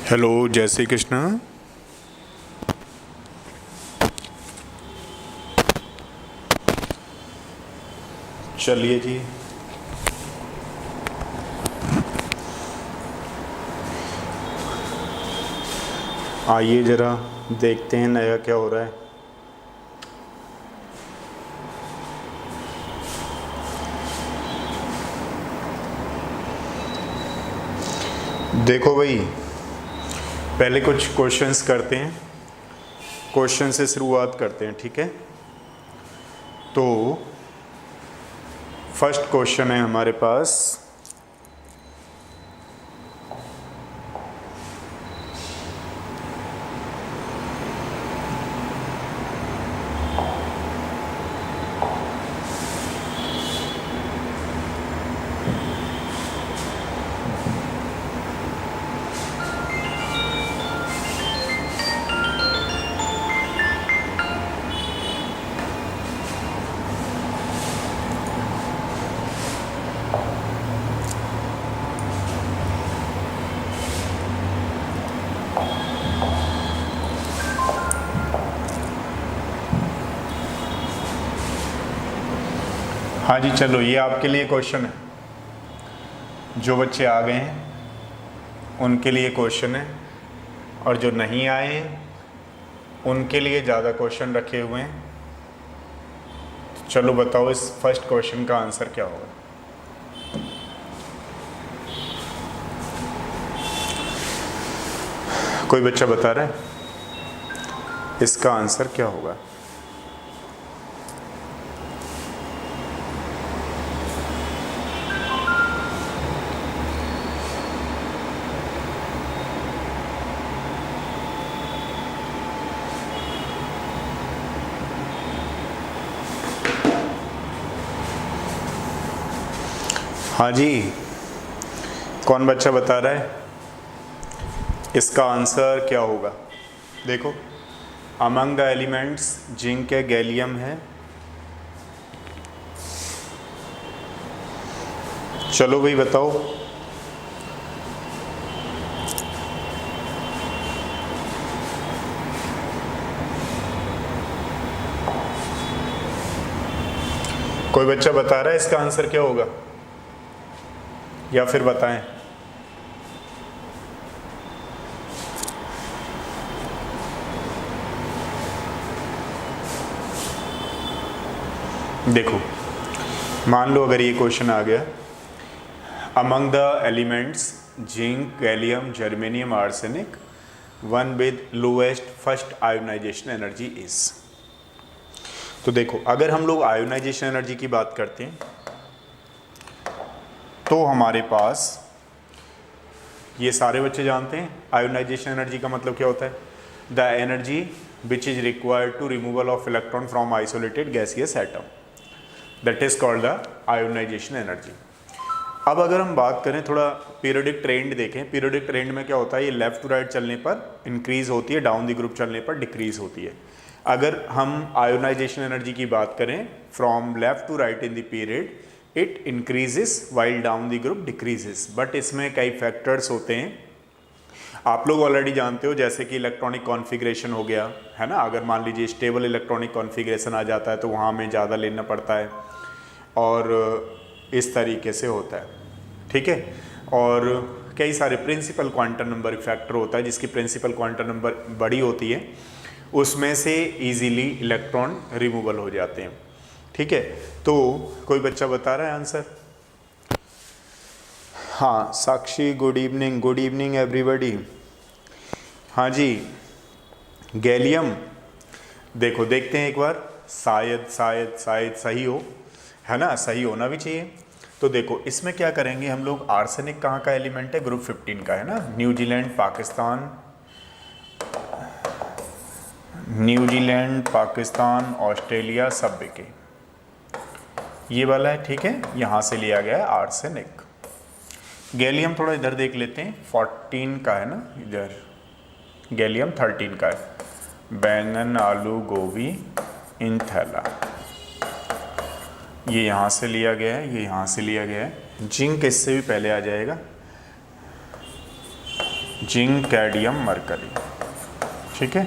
Hello, जय श्री कृष्ण। चलिए जी, आइए ज़रा देखते हैं नया क्या हो रहा है। देखो भाई, पहले कुछ क्वेश्चंस करते हैं। क्वेश्चन से शुरुआत करते हैं, ठीक है। तो फर्स्ट क्वेश्चन है हमारे पास, हाँ जी चलो, ये आपके लिए क्वेश्चन है। जो बच्चे आ गए हैं उनके लिए क्वेश्चन है, और जो नहीं आए हैं उनके लिए ज़्यादा क्वेश्चन रखे हुए हैं। चलो बताओ, इस फर्स्ट क्वेश्चन का आंसर क्या होगा। कोई बच्चा बता रहा है इसका आंसर क्या होगा? हाँ जी, कौन बच्चा बता रहा है इसका आंसर क्या होगा? देखो, अमंग द एलिमेंट्स जिंक है, गैलियम है। चलो भाई बताओ। कोई बच्चा बता रहा है इसका आंसर क्या होगा, या फिर बताएं? देखो, मान लो अगर ये क्वेश्चन आ गया, among the elements zinc, gallium, germanium, arsenic, one with lowest first ionization energy is. तो देखो, अगर हम लोग आयोनाइजेशन एनर्जी की बात करते हैं तो हमारे पास ये सारे बच्चे जानते हैं आयोनाइजेशन एनर्जी का मतलब क्या होता है। The energy which is required to removal of electron from isolated gaseous atom, that is called the ionization energy. अब अगर हम बात करें, थोड़ा पीरियोडिक ट्रेंड देखें। पीरियोडिक ट्रेंड में क्या होता है, ये लेफ्ट टू राइट चलने पर इंक्रीज होती है, डाउन द ग्रुप चलने पर डिक्रीज होती है। अगर हम आयोनाइजेशन एनर्जी की बात करें from left to right in the period, it increases while down the group decreases. But इसमें कई फैक्टर्स होते हैं, आप लोग ऑलरेडी जानते हो, जैसे कि इलेक्ट्रॉनिक कॉन्फ़िगरेशन हो गया है ना। अगर मान लीजिए स्टेबल इलेक्ट्रॉनिक कॉन्फ़िगरेशन आ जाता है तो वहाँ हमें ज़्यादा लेना पड़ता है, और इस तरीके से होता है, ठीक है। और कई सारे प्रिंसिपल क्वांटम नंबर फैक्टर होता है, जिसकी प्रिंसिपल क्वांटम नंबर बड़ी होती है, उसमें से इजीली इलेक्ट्रॉन रिमूवल हो जाते हैं, ठीक है। तो कोई बच्चा बता रहा है आंसर? हाँ साक्षी, गुड इवनिंग एवरीबॉडी। हाँ जी, गैलियम, देखो देखते हैं एक बार, शायद शायद शायद सही हो, है ना, सही होना भी चाहिए। तो देखो, इसमें क्या करेंगे हम लोग, आर्सेनिक कहाँ का एलिमेंट है, ग्रुप 15 का है ना। न्यूजीलैंड, पाकिस्तान, ऑस्ट्रेलिया, सब के ये वाला है, ठीक है। यहाँ से लिया गया है आर्सेनिक। गैलियम थोड़ा इधर देख लेते हैं, 14 का है ना इधर, गैलियम 13 का है। बैंगन, आलू, गोभी, इंथैला, ये यहाँ से लिया गया है, ये यहाँ से लिया गया है। जिंक इससे भी पहले आ जाएगा, जिंक, कैडमियम, मरकरी। ठीक है,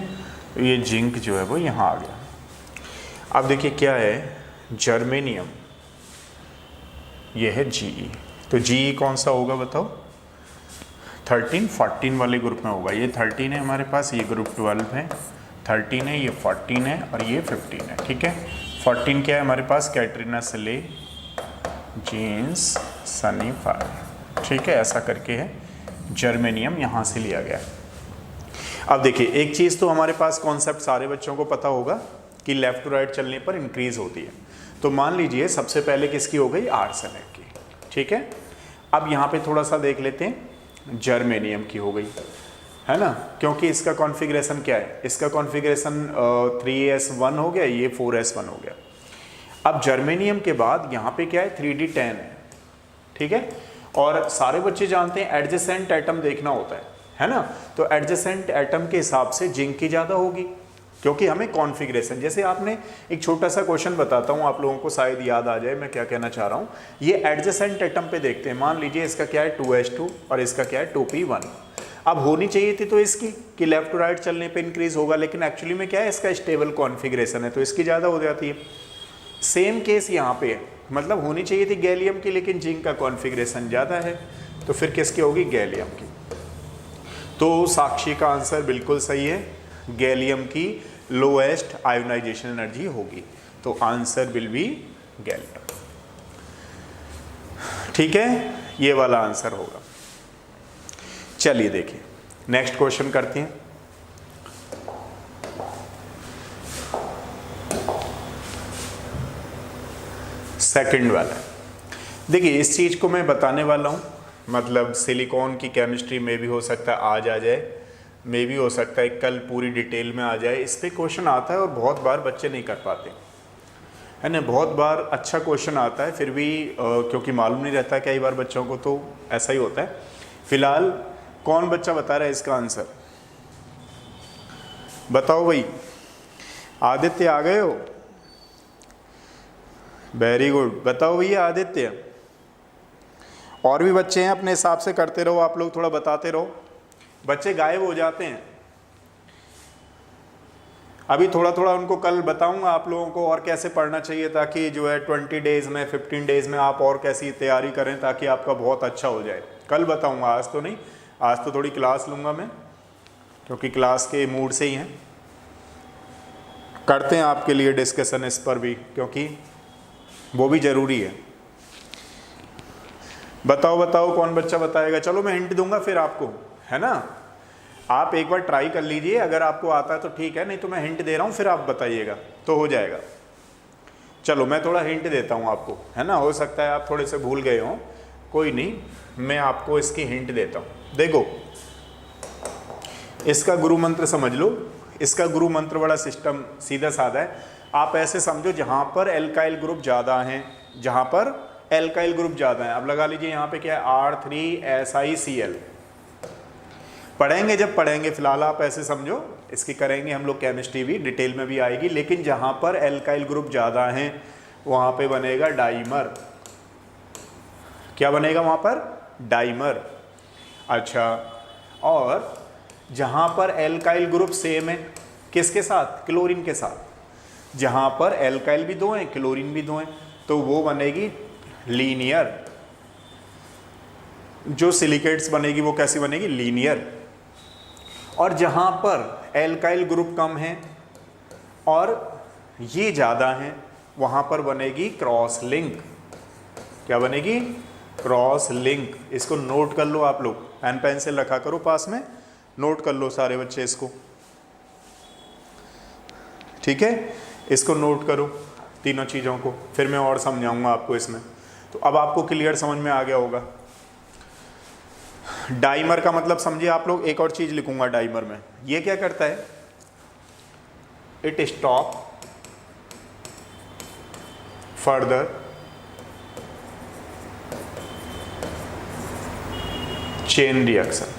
तो ये जिंक जो है वो यहाँ आ गया। अब देखिए क्या है, जर्मेनियम, ये है Ge। तो Ge कौन सा होगा बताओ? 13, 14 वाले ग्रुप में होगा। ये 13 है हमारे पास, ये ग्रुप 12 है, 13 है, ये 14 है और ये 15 है। ठीक है, 14 क्या है हमारे पास? कैटरीना सिले, जीन्स, सनीफायर। ठीक है, ऐसा करके है। जर्मेनियम यहाँ से लिया गया है। अब देखिए एक चीज़ तो हमारे पास कॉन्सेप्ट सारे बच्चों को पता होगा कि लेफ्ट टू राइट चलने पर इंक्रीज होती है। तो मान लीजिए सबसे पहले किसकी हो गई? आर्सेनाइड की। ठीक है, अब यहाँ पे थोड़ा सा देख लेते हैं, जर्मेनियम की हो गई है ना, क्योंकि इसका कॉन्फ़िगरेशन क्या है? इसका कॉन्फ़िगरेशन 3s1 हो गया, ये 4s1 हो गया। अब जर्मेनियम के बाद यहाँ पे क्या है? 3d10 है। ठीक है, और सारे बच्चे जानते हैं एडजेसेंट एटम देखना होता है ना, तो एडजेसेंट एटम के हिसाब से जिंक की ज़्यादा होगी, क्योंकि हमें कॉन्फ़िगरेशन, जैसे आपने एक छोटा सा क्वेश्चन बताता हूँ, आप लोगों को शायद याद आ जाए मैं क्या कहना चाह रहा हूँ। ये एडजेसेंट एटम पे देखते हैं, मान लीजिए इसका क्या है? 2s2 और इसका क्या है? 2p1। अब होनी चाहिए थी तो इसकी कि लेफ्ट टू राइट चलने पे इंक्रीज होगा, लेकिन एक्चुअली में क्या है? इसका स्टेबल कॉन्फ़िगरेशन है तो इसकी ज़्यादा हो जाती है। सेम केस यहाँ पे है, मतलब होनी चाहिए थी गैलियम की, लेकिन जिंक का कॉन्फ़िगरेशन ज़्यादा है, तो फिर किसकी होगी? गैलियम की। तो साक्षी का आंसर बिल्कुल सही है, गैलियम की लोएस्ट आयोनाइजेशन एनर्जी होगी, तो आंसर विल बी गैलियम। ठीक है, ये वाला आंसर होगा। चलिए देखिए नेक्स्ट क्वेश्चन करते हैं। सेकंड वाला, देखिए इस चीज को मैं बताने वाला हूं, मतलब सिलिकॉन की केमिस्ट्री में भी हो सकता है आज आ जाए, मे भी हो सकता है कल पूरी डिटेल में आ जाए। इस पे क्वेश्चन आता है और बहुत बार बच्चे नहीं कर पाते है ना, बहुत बार अच्छा क्वेश्चन आता है फिर भी क्योंकि मालूम नहीं रहता कई बार बच्चों को, तो ऐसा ही होता है। फिलहाल कौन बच्चा बता रहा है इसका आंसर? बताओ भाई। आदित्य आ गए हो? वेरी गुड, बताओ भैया आदित्य। और भी बच्चे हैं, अपने हिसाब से करते रहो, आप लोग थोड़ा बताते रहो, बच्चे गायब हो जाते हैं। अभी थोड़ा थोड़ा उनको कल बताऊंगा आप लोगों को और कैसे पढ़ना चाहिए, ताकि जो है 20 डेज में 15 डेज में आप और कैसी तैयारी करें ताकि आपका बहुत अच्छा हो जाए। कल बताऊंगा, आज तो नहीं, आज तो थोड़ी क्लास लूंगा मैं, क्योंकि क्लास के मूड से ही हैं। करते हैं आपके लिए डिस्कशन इस पर भी, क्योंकि वो भी ज़रूरी है। बताओ बताओ कौन बच्चा बताएगा? चलो मैं हिंट दूंगा फिर आपको, है ना, आप एक बार ट्राई कर लीजिए, अगर आपको आता है तो ठीक है, नहीं तो मैं हिंट दे रहा हूँ फिर आप बताइएगा तो हो जाएगा। चलो मैं थोड़ा हिंट देता हूँ आपको, है ना, हो सकता है आप थोड़े से भूल गए हों, कोई नहीं, मैं आपको इसकी हिंट देता हूँ। देखो इसका गुरु मंत्र समझ लो, इसका गुरु मंत्र बड़ा सिस्टम सीधा साधा है। आप ऐसे समझो जहाँ पर एल्काइल ग्रुप ज़्यादा हैं, जहाँ पर एल्काइल ग्रुप ज़्यादा है, अब लगा लीजिए यहाँ पे क्या है? R3SiCl। पढ़ेंगे जब पढ़ेंगे, फिलहाल आप ऐसे समझो, इसकी करेंगे हम लोग केमिस्ट्री भी, डिटेल में भी आएगी, लेकिन जहाँ पर एल्काइल ग्रुप ज़्यादा हैं वहाँ पे बनेगा डाइमर। क्या बनेगा वहाँ पर? डाइमर। अच्छा, और जहाँ पर एल्काइल ग्रुप सेम है किसके साथ? क्लोरीन के साथ। जहाँ पर एल्काइल भी दो हैं क्लोरीन भी दो हैं, तो वो बनेगी लीनियर। जो सिलिकेट्स बनेगी वो कैसी बनेगी? लीनियर। और जहाँ पर एल्काइल ग्रुप कम है और ये ज़्यादा हैं वहाँ पर बनेगी क्रॉस लिंक। क्या बनेगी? Cross link. इसको नोट कर लो आप लोग, पेन पेंसिल रखा करो पास में, नोट कर लो सारे बच्चे इसको, ठीक है, इसको नोट करो तीनों चीज़ों को, फिर मैं और समझाऊंगा आपको इसमें। तो अब आपको क्लियर समझ में आ गया होगा। डाइमर का मतलब समझिए आप लोग, एक और चीज़ लिखूंगा डाइमर में, ये क्या करता है? It stop further chain reaction.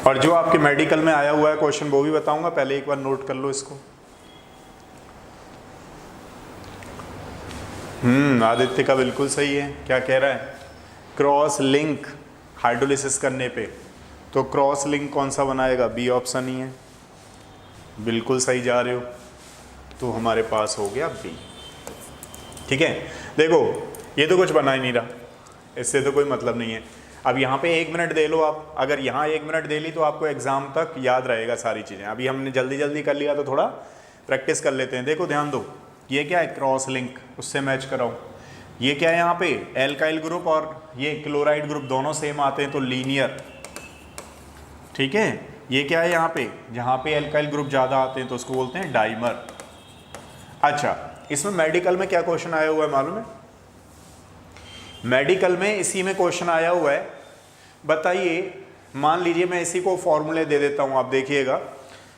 और जो आपके मेडिकल में आया हुआ है क्वेश्चन वो भी बताऊंगा, पहले एक बार नोट कर लो इसको। आदित्य का बिल्कुल सही है, क्या कह रहा है? क्रॉस लिंक हाइड्रोलिसिस करने पे, तो क्रॉस लिंक कौन सा बनाएगा? बी ऑप्शन ही है, बिल्कुल सही जा रहे हो। तो हमारे पास हो गया बी। ठीक है, देखो ये तो कुछ बना ही नहीं रहा, इससे तो कोई मतलब नहीं है। अब यहाँ पे 1 मिनट दे लो आप, अगर यहाँ 1 मिनट दे ली तो आपको एग्जाम तक याद रहेगा सारी चीज़ें। अभी हमने जल्दी जल्दी कर लिया तो थोड़ा प्रैक्टिस कर लेते हैं। देखो ध्यान दो, ये क्या है? क्रॉस लिंक, उससे मैच कराओ। ये क्या है? यहाँ पे एल्काइल ग्रुप और ये क्लोराइड ग्रुप दोनों सेम आते हैं तो लीनियर। ठीक है, ये क्या है? यहाँ पे जहाँ पे एल्काइल ग्रुप ज़्यादा आते हैं तो उसको बोलते हैं डाइमर। अच्छा, इसमें मेडिकल में क्या क्वेश्चन आया हुआ है मालूम है? मेडिकल में इसी में क्वेश्चन आया हुआ है, बताइए। मान लीजिए मैं इसी को फॉर्मूले दे देता हूँ, आप देखिएगा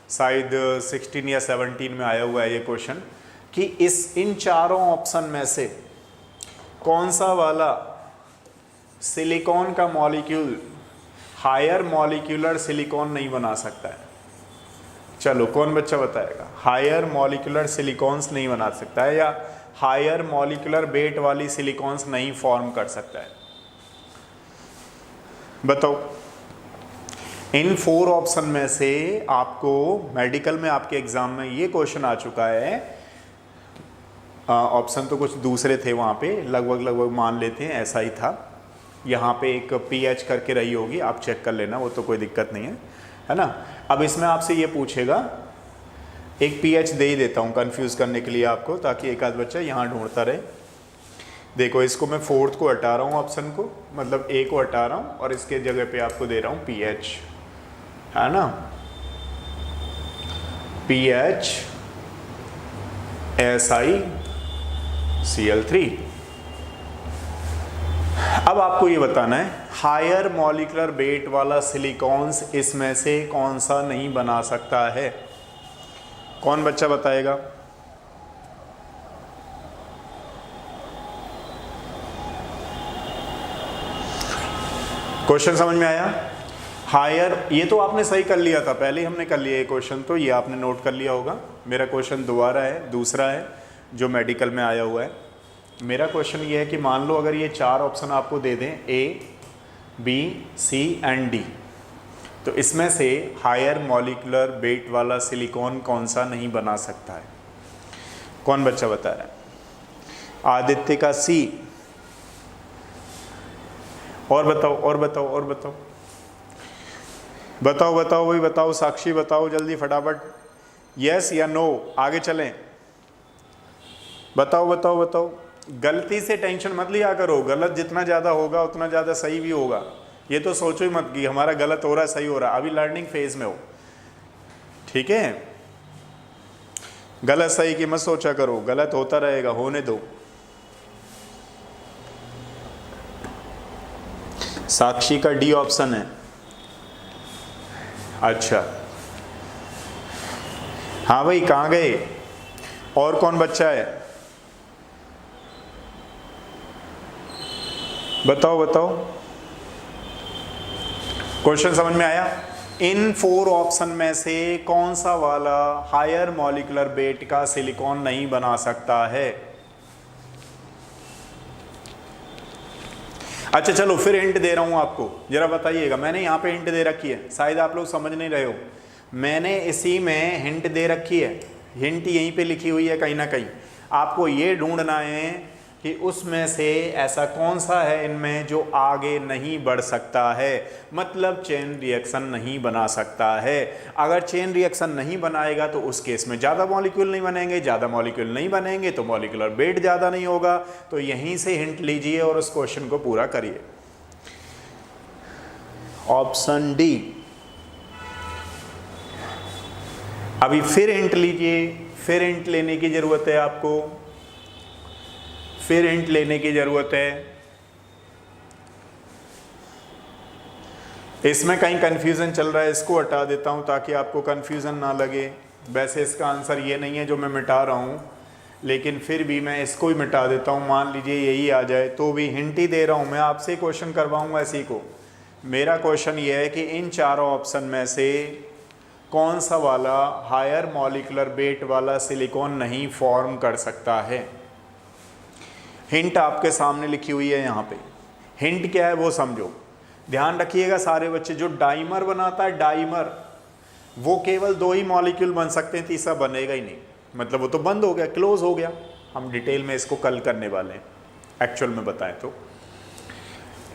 शायद 16 या 17 में आया हुआ है ये क्वेश्चन, कि इन चारों ऑप्शन में से कौन सा वाला सिलिकॉन का मॉलिक्यूल हायर मॉलिक्यूलर सिलिकॉन नहीं बना सकता है। चलो कौन बच्चा बताएगा? हायर मॉलिक्यूलर सिलिकॉन्स नहीं बना सकता है या हायर मॉलिक्यूलर वेट वाली सिलिकॉन्स नहीं फॉर्म कर सकता है, बताओ। इन 4 ऑप्शन में से आपको मेडिकल में आपके एग्जाम में ये क्वेश्चन आ चुका है। ऑप्शन तो कुछ दूसरे थे वहाँ पे, लगभग मान लेते हैं ऐसा ही था। यहाँ पे एक पीएच करके रही होगी, आप चेक कर लेना, वो तो कोई दिक्कत नहीं है ना। अब इसमें आपसे ये पूछेगा, एक पीएच दे ही देता हूँ कंफ्यूज करने के लिए आपको, ताकि एक आध बच्चा यहाँ ढूंढता रहे। देखो इसको मैं 4th को हटा रहा हूँ, ऑप्शन को, मतलब ए को हटा रहा हूँ और इसके जगह पे आपको दे रहा हूँ पीएच, है ना। PH SiCl3। अब आपको ये बताना है हायर मॉलिक्यूलर वेट वाला सिलिकॉन्स इसमें से कौन सा नहीं बना सकता है। कौन बच्चा बताएगा? क्वेश्चन समझ में आया? हायर, ये तो आपने सही कर लिया था, पहले ही हमने कर लिया ये क्वेश्चन, तो ये आपने नोट कर लिया होगा। मेरा क्वेश्चन दोबारा है, दूसरा है जो मेडिकल में आया हुआ है। मेरा क्वेश्चन ये है कि मान लो अगर ये 4 ऑप्शन आपको दे दें, A, B, C and D, तो इसमें से हायर मॉलिक्यूलर वेट वाला सिलिकॉन कौन सा नहीं बना सकता है? कौन बच्चा बता रहा है? आदित्य का C। और बताओ, और बताओ, और बताओ, बताओ बताओ भाई बताओ, साक्षी बताओ जल्दी फटाफट, यस या नो, आगे चलें। बताओ बताओ बताओ, गलती से टेंशन मत लिया करो, गलत जितना ज़्यादा होगा उतना ज़्यादा सही भी होगा। ये तो सोचो ही मत कि हमारा गलत हो रहा है सही हो रहा है, अभी लर्निंग फेज में हो, ठीक है। गलत सही की मत सोचा करो, गलत होता रहेगा, होने दो। साक्षी का डी ऑप्शन है, अच्छा हाँ भाई कहाँ गए? और कौन बच्चा है? बताओ बताओ, क्वेश्चन समझ में आया? इन 4 ऑप्शन में से कौन सा वाला हायर मॉलिक्यूलर वेट का सिलिकॉन नहीं बना सकता है? अच्छा चलो फिर हिंट दे रहा हूं आपको, जरा बताइएगा। मैंने यहाँ पे हिंट दे रखी है, शायद आप लोग समझ नहीं रहे हो। मैंने इसी में हिंट दे रखी है, हिंट यहीं पे लिखी हुई है कहीं ना कहीं। आपको ये ढूंढना है कि उसमें से ऐसा कौन सा है इनमें जो आगे नहीं बढ़ सकता है, मतलब चेन रिएक्शन नहीं बना सकता है। अगर चेन रिएक्शन नहीं बनाएगा तो उस केस में ज़्यादा मॉलिक्यूल नहीं बनेंगे, ज़्यादा मॉलिक्यूल नहीं बनेंगे तो मॉलिक्यूलर वेट ज़्यादा नहीं होगा। तो यहीं से हिंट लीजिए और उस क्वेश्चन को पूरा करिए। Option D. अभी फिर हिंट लीजिए, फिर हिंट लेने की ज़रूरत है आपको, फिर हिंट लेने की ज़रूरत है। इसमें कहीं कंफ्यूजन चल रहा है, इसको हटा देता हूं ताकि आपको कंफ्यूजन ना लगे। वैसे इसका आंसर ये नहीं है जो मैं मिटा रहा हूं, लेकिन फिर भी मैं इसको ही मिटा देता हूं। मान लीजिए यही आ जाए तो भी हिंट ही दे रहा हूं, मैं आपसे क्वेश्चन करवाऊंगा इसी को। मेरा क्वेश्चन ये है कि इन चारों ऑप्शन में से कौन सा वाला हायर मॉलिक्यूलर वेट वाला सिलिकॉन नहीं फॉर्म कर सकता है। हिंट आपके सामने लिखी हुई है यहाँ पे। हिंट क्या है वो समझो, ध्यान रखिएगा सारे बच्चे। जो डाइमर बनाता है, डाइमर, वो केवल 2 ही मॉलिक्यूल बन सकते हैं, तीसरा बनेगा ही नहीं, मतलब वो तो बंद हो गया, क्लोज हो गया। हम डिटेल में इसको कल करने वाले हैं, एक्चुअल में बताएं तो।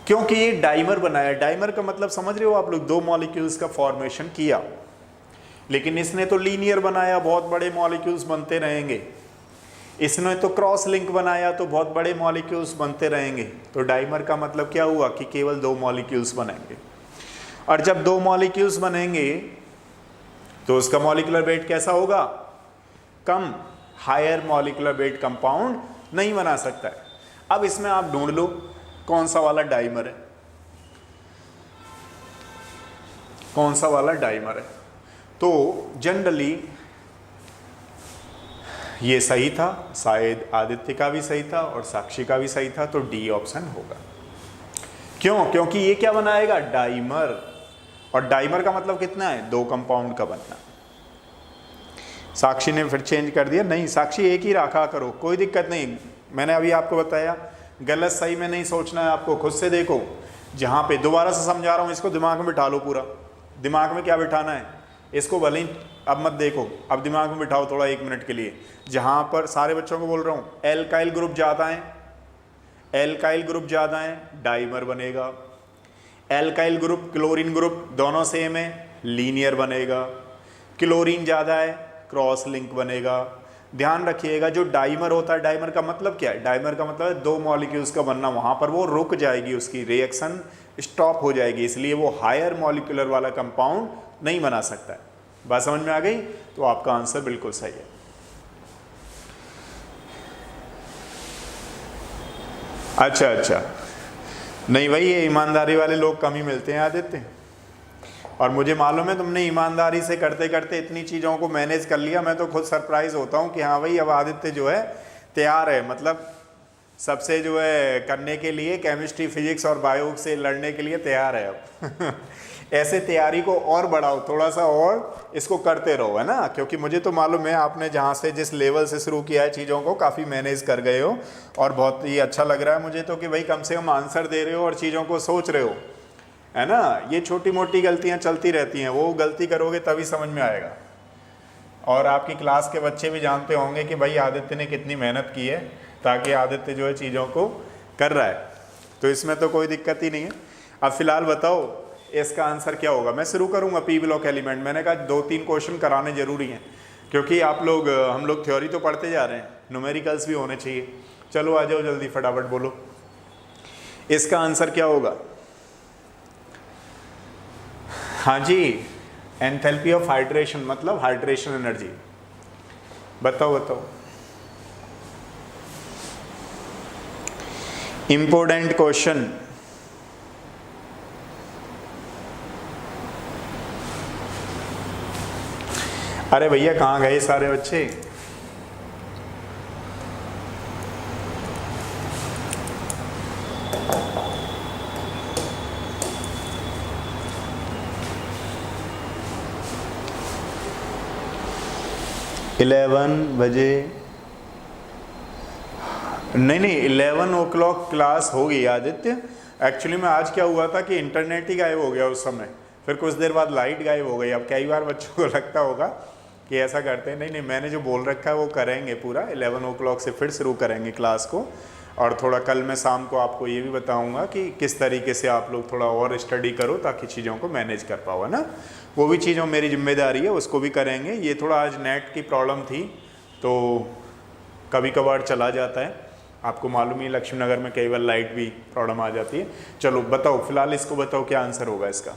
क्योंकि ये डाइमर बनाया, डाइमर का मतलब समझ रहे हो आप लोग, 2 मॉलिक्यूल्स का फॉर्मेशन किया, लेकिन इसने तो लीनियर बनाया, बहुत बड़े मॉलिक्यूल्स बनते रहेंगे। इसने तो क्रॉस लिंक बनाया, तो बहुत बड़े मॉलिक्यूल्स बनते रहेंगे। तो डाइमर का मतलब क्या हुआ कि केवल 2 मॉलिक्यूल्स बनेंगे, और जब 2 मॉलिक्यूल्स बनेंगे तो उसका मॉलिक्यूलर वेट कैसा होगा, कम। हायर मॉलिक्यूलर वेट कंपाउंड नहीं बना सकता है। अब इसमें आप ढूंढ लो कौन सा वाला डाइमर है, कौन सा वाला डाइमर है। तो जनरली ये सही था, शायद आदित्य का भी सही था और साक्षी का भी सही था, तो डी ऑप्शन होगा। क्यों? क्योंकि ये क्या बनाएगा, डाइमर, और डाइमर का मतलब कितना है, 2 कंपाउंड का बनना। साक्षी ने फिर चेंज कर दिया, नहीं साक्षी एक ही रखा करो, कोई दिक्कत नहीं। मैंने अभी आपको बताया, गलत सही में नहीं सोचना है आपको, खुद से देखो। जहाँ पे दोबारा से समझा रहा हूँ, इसको दिमाग में बिठा लो पूरा। दिमाग में क्या बिठाना है, इसको भले ही अब मत देखो, अब दिमाग में बिठाओ थोड़ा 1 मिनट के लिए। जहाँ पर सारे बच्चों को बोल रहा हूँ, एल्काइल ग्रुप ज़्यादा है, एल्काइल ग्रुप ज़्यादा है, डाइमर बनेगा। एल्काइल ग्रुप, क्लोरीन ग्रुप दोनों सेम है, लीनियर बनेगा। क्लोरीन ज़्यादा है, क्रॉस लिंक बनेगा। ध्यान रखिएगा, जो डाइमर होता है, डाइमर का मतलब क्या है, डाइमर का मतलब है 2 मॉलिक्यूल्स का बनना, वहाँ पर वो रुक जाएगी, उसकी रिएक्शन स्टॉप हो जाएगी, इसलिए वो हायर मॉलिक्यूलर वाला कंपाउंड नहीं बना सकता है। बात समझ में आ गई? तो आपका आंसर बिल्कुल सही है। अच्छा, नहीं भाई, ये ईमानदारी वाले लोग कम ही मिलते हैं आदित्य, और मुझे मालूम है तुमने ईमानदारी से करते करते इतनी चीज़ों को मैनेज कर लिया। मैं तो खुद सरप्राइज होता हूँ कि हाँ भाई, अब आदित्य जो है तैयार है, मतलब सबसे जो है करने के लिए, केमिस्ट्री, फिजिक्स और बायो से लड़ने के लिए तैयार है अब। ऐसे तैयारी को और बढ़ाओ थोड़ा सा, और इसको करते रहो, है ना, क्योंकि मुझे तो मालूम है आपने जहाँ से, जिस लेवल से शुरू किया है चीज़ों को, काफ़ी मैनेज कर गए हो, और बहुत ही अच्छा लग रहा है मुझे तो कि भाई कम से कम आंसर दे रहे हो और चीज़ों को सोच रहे हो, है ना। ये छोटी मोटी गलतियाँ चलती रहती हैं, वो गलती करोगे तभी समझ में आएगा। और आपकी क्लास के बच्चे भी जानते होंगे कि भाई आदित्य ने कितनी मेहनत की है, ताकि आदित्य जो है चीज़ों को कर रहा है, तो इसमें तो कोई दिक्कत ही नहीं है। अब फिलहाल बताओ इसका आंसर क्या होगा। मैं शुरू करूँगा पी ब्लॉक एलिमेंट। मैंने कहा 2-3 क्वेश्चन कराने जरूरी हैं, क्योंकि आप लोग, हम लोग थ्योरी तो पढ़ते जा रहे हैं, न्यूमेरिकल्स भी होने चाहिए। चलो आ जाओ जल्दी, फटाफट बोलो इसका आंसर क्या होगा। हाँ जी, एंथैल्पी ऑफ हाइड्रेशन, मतलब हाइड्रेशन एनर्जी। बताओ बताओ। Important question. अरे भैया कहाँ गए सारे बच्चे? इलेवन बजे नहीं 11 o'clock क्लास होगी आदित्य। एक्चुअली में आज क्या हुआ था कि इंटरनेट ही गायब हो गया उस समय, फिर कुछ देर बाद लाइट गायब हो गई। अब कई बार बच्चों को लगता होगा कि ऐसा करते हैं, नहीं मैंने जो बोल रखा है वो करेंगे पूरा। 11 o'clock से फिर शुरू करेंगे क्लास को, और थोड़ा कल मैं शाम को आपको ये भी बताऊंगा कि किस तरीके से आप लोग थोड़ा और स्टडी करो ताकि चीज़ों को मैनेज कर पाओ, है ना। वो भी चीज़ों मेरी जिम्मेदारी है, उसको भी करेंगे। ये थोड़ा आज नेट की प्रॉब्लम थी, तो कभी कभार चला जाता है, आपको मालूम ही लक्ष्मीनगर में कई बार लाइट भी प्रॉब्लम आ जाती है। चलो बताओ, फिलहाल इसको बताओ क्या आंसर होगा इसका।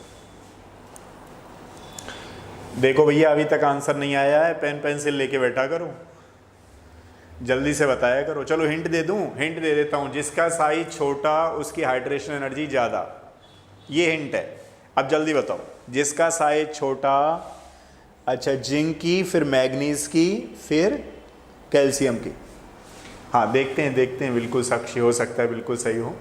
देखो भैया अभी तक आंसर नहीं आया है, पेन पेंसिल लेके बैठा करो, जल्दी से बताया करो। चलो हिंट दे दूं, हिंट दे देता हूं। जिसका साइज छोटा उसकी हाइड्रेशन एनर्जी ज़्यादा, ये हिंट है। अब जल्दी बताओ, जिसका साइज छोटा, अच्छा जिंक की, फिर मैग्नीज की, फिर कैल्शियम की। हाँ देखते हैं बिल्कुल साक्षी हो सकता है बिल्कुल सही हो।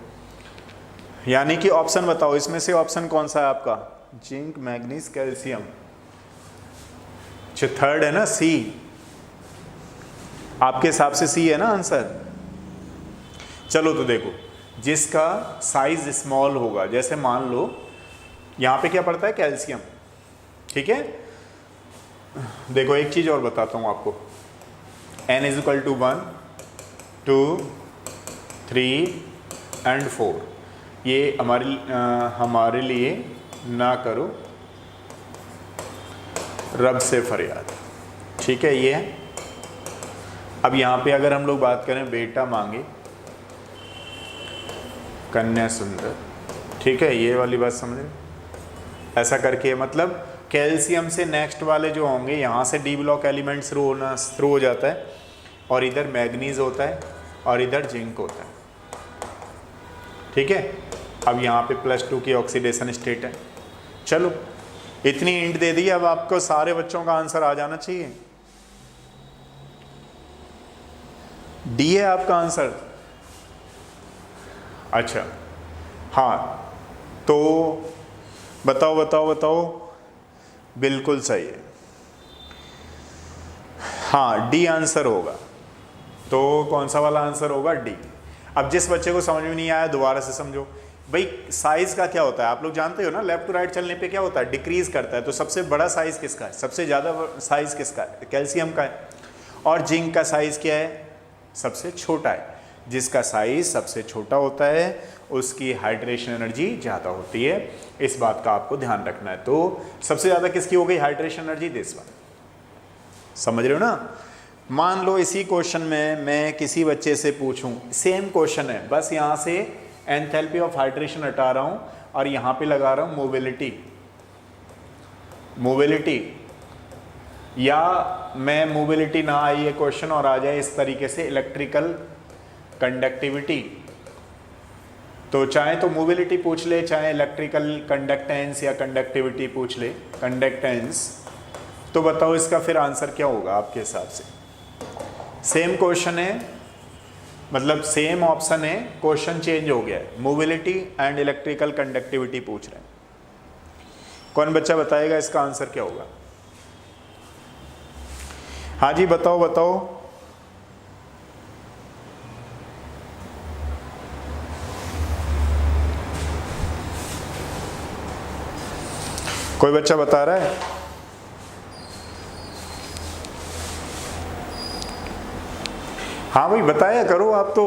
यानी कि ऑप्शन बताओ, इसमें से ऑप्शन कौन सा है आपका? Zinc, manganese, calcium. अच्छा थर्ड है ना, सी। आपके हिसाब से सी है ना आंसर। चलो तो देखो, जिसका साइज स्मॉल होगा। जैसे मान लो यहाँ पे क्या पड़ता है, कैल्शियम, ठीक है। देखो एक चीज़ और बताता हूँ आपको, n = 1, 2, 3 and 4, ये हमारे लिए ना करो रब से फरियाद, ठीक है, ये है। अब यहाँ पे अगर हम लोग बात करें, बेटा मांगे कन्या सुंदर, ठीक है, ये वाली बात समझ रहे, ऐसा करके मतलब कैल्शियम से नेक्स्ट वाले जो होंगे यहाँ से डी ब्लॉक एलिमेंट शुरू हो जाता है, और इधर मैग्नीज होता है और इधर जिंक होता है, ठीक है। अब यहाँ पे +2 की ऑक्सीडेशन स्टेट है। चलो इतनी हिंट दे दी, अब आपको सारे बच्चों का आंसर आ जाना चाहिए। डी है आपका आंसर, अच्छा हाँ, तो बताओ, बिल्कुल सही है, हाँ डी आंसर होगा। तो कौन सा वाला आंसर होगा, डी। अब जिस बच्चे को समझ में नहीं आया दोबारा से समझो। भाई साइज का क्या होता है, आप लोग जानते हो ना, लेफ्ट टू राइट चलने पे क्या होता है, डिक्रीज करता है। तो सबसे बड़ा साइज किसका है, सबसे ज़्यादा साइज किसका है, कैल्शियम का है। और जिंक का साइज क्या है, सबसे छोटा है। जिसका साइज सबसे छोटा होता है उसकी हाइड्रेशन एनर्जी ज़्यादा होती है, इस बात का आपको ध्यान रखना है। तो सबसे ज़्यादा किसकी हो गई हाइड्रेशन एनर्जी, दिस वन, समझ रहे हो ना। मान लो इसी क्वेश्चन में मैं किसी बच्चे से पूछूं, सेम क्वेश्चन है, बस यहाँ से एंथैल्पी ऑफ हाइड्रेशन हटा रहा हूँ और यहाँ पे लगा रहा हूँ मोबिलिटी, या मैं मोबिलिटी ना आई है क्वेश्चन और आ जाए इस तरीके से इलेक्ट्रिकल कंडक्टिविटी, तो चाहे तो मोबिलिटी पूछ ले, चाहे इलेक्ट्रिकल कंडक्टेंस या कंडक्टिविटी पूछ ले, कंडक्टेंस। तो बताओ इसका फिर आंसर क्या होगा आपके हिसाब से। सेम क्वेश्चन है, मतलब सेम ऑप्शन है, क्वेश्चन चेंज हो गया है, मोबिलिटी एंड इलेक्ट्रिकल कंडक्टिविटी पूछ रहे हैं। कौन बच्चा बताएगा इसका आंसर क्या होगा। हाँ जी बताओ। कोई बच्चा बता रहा है, हाँ भाई बताया करो, आप तो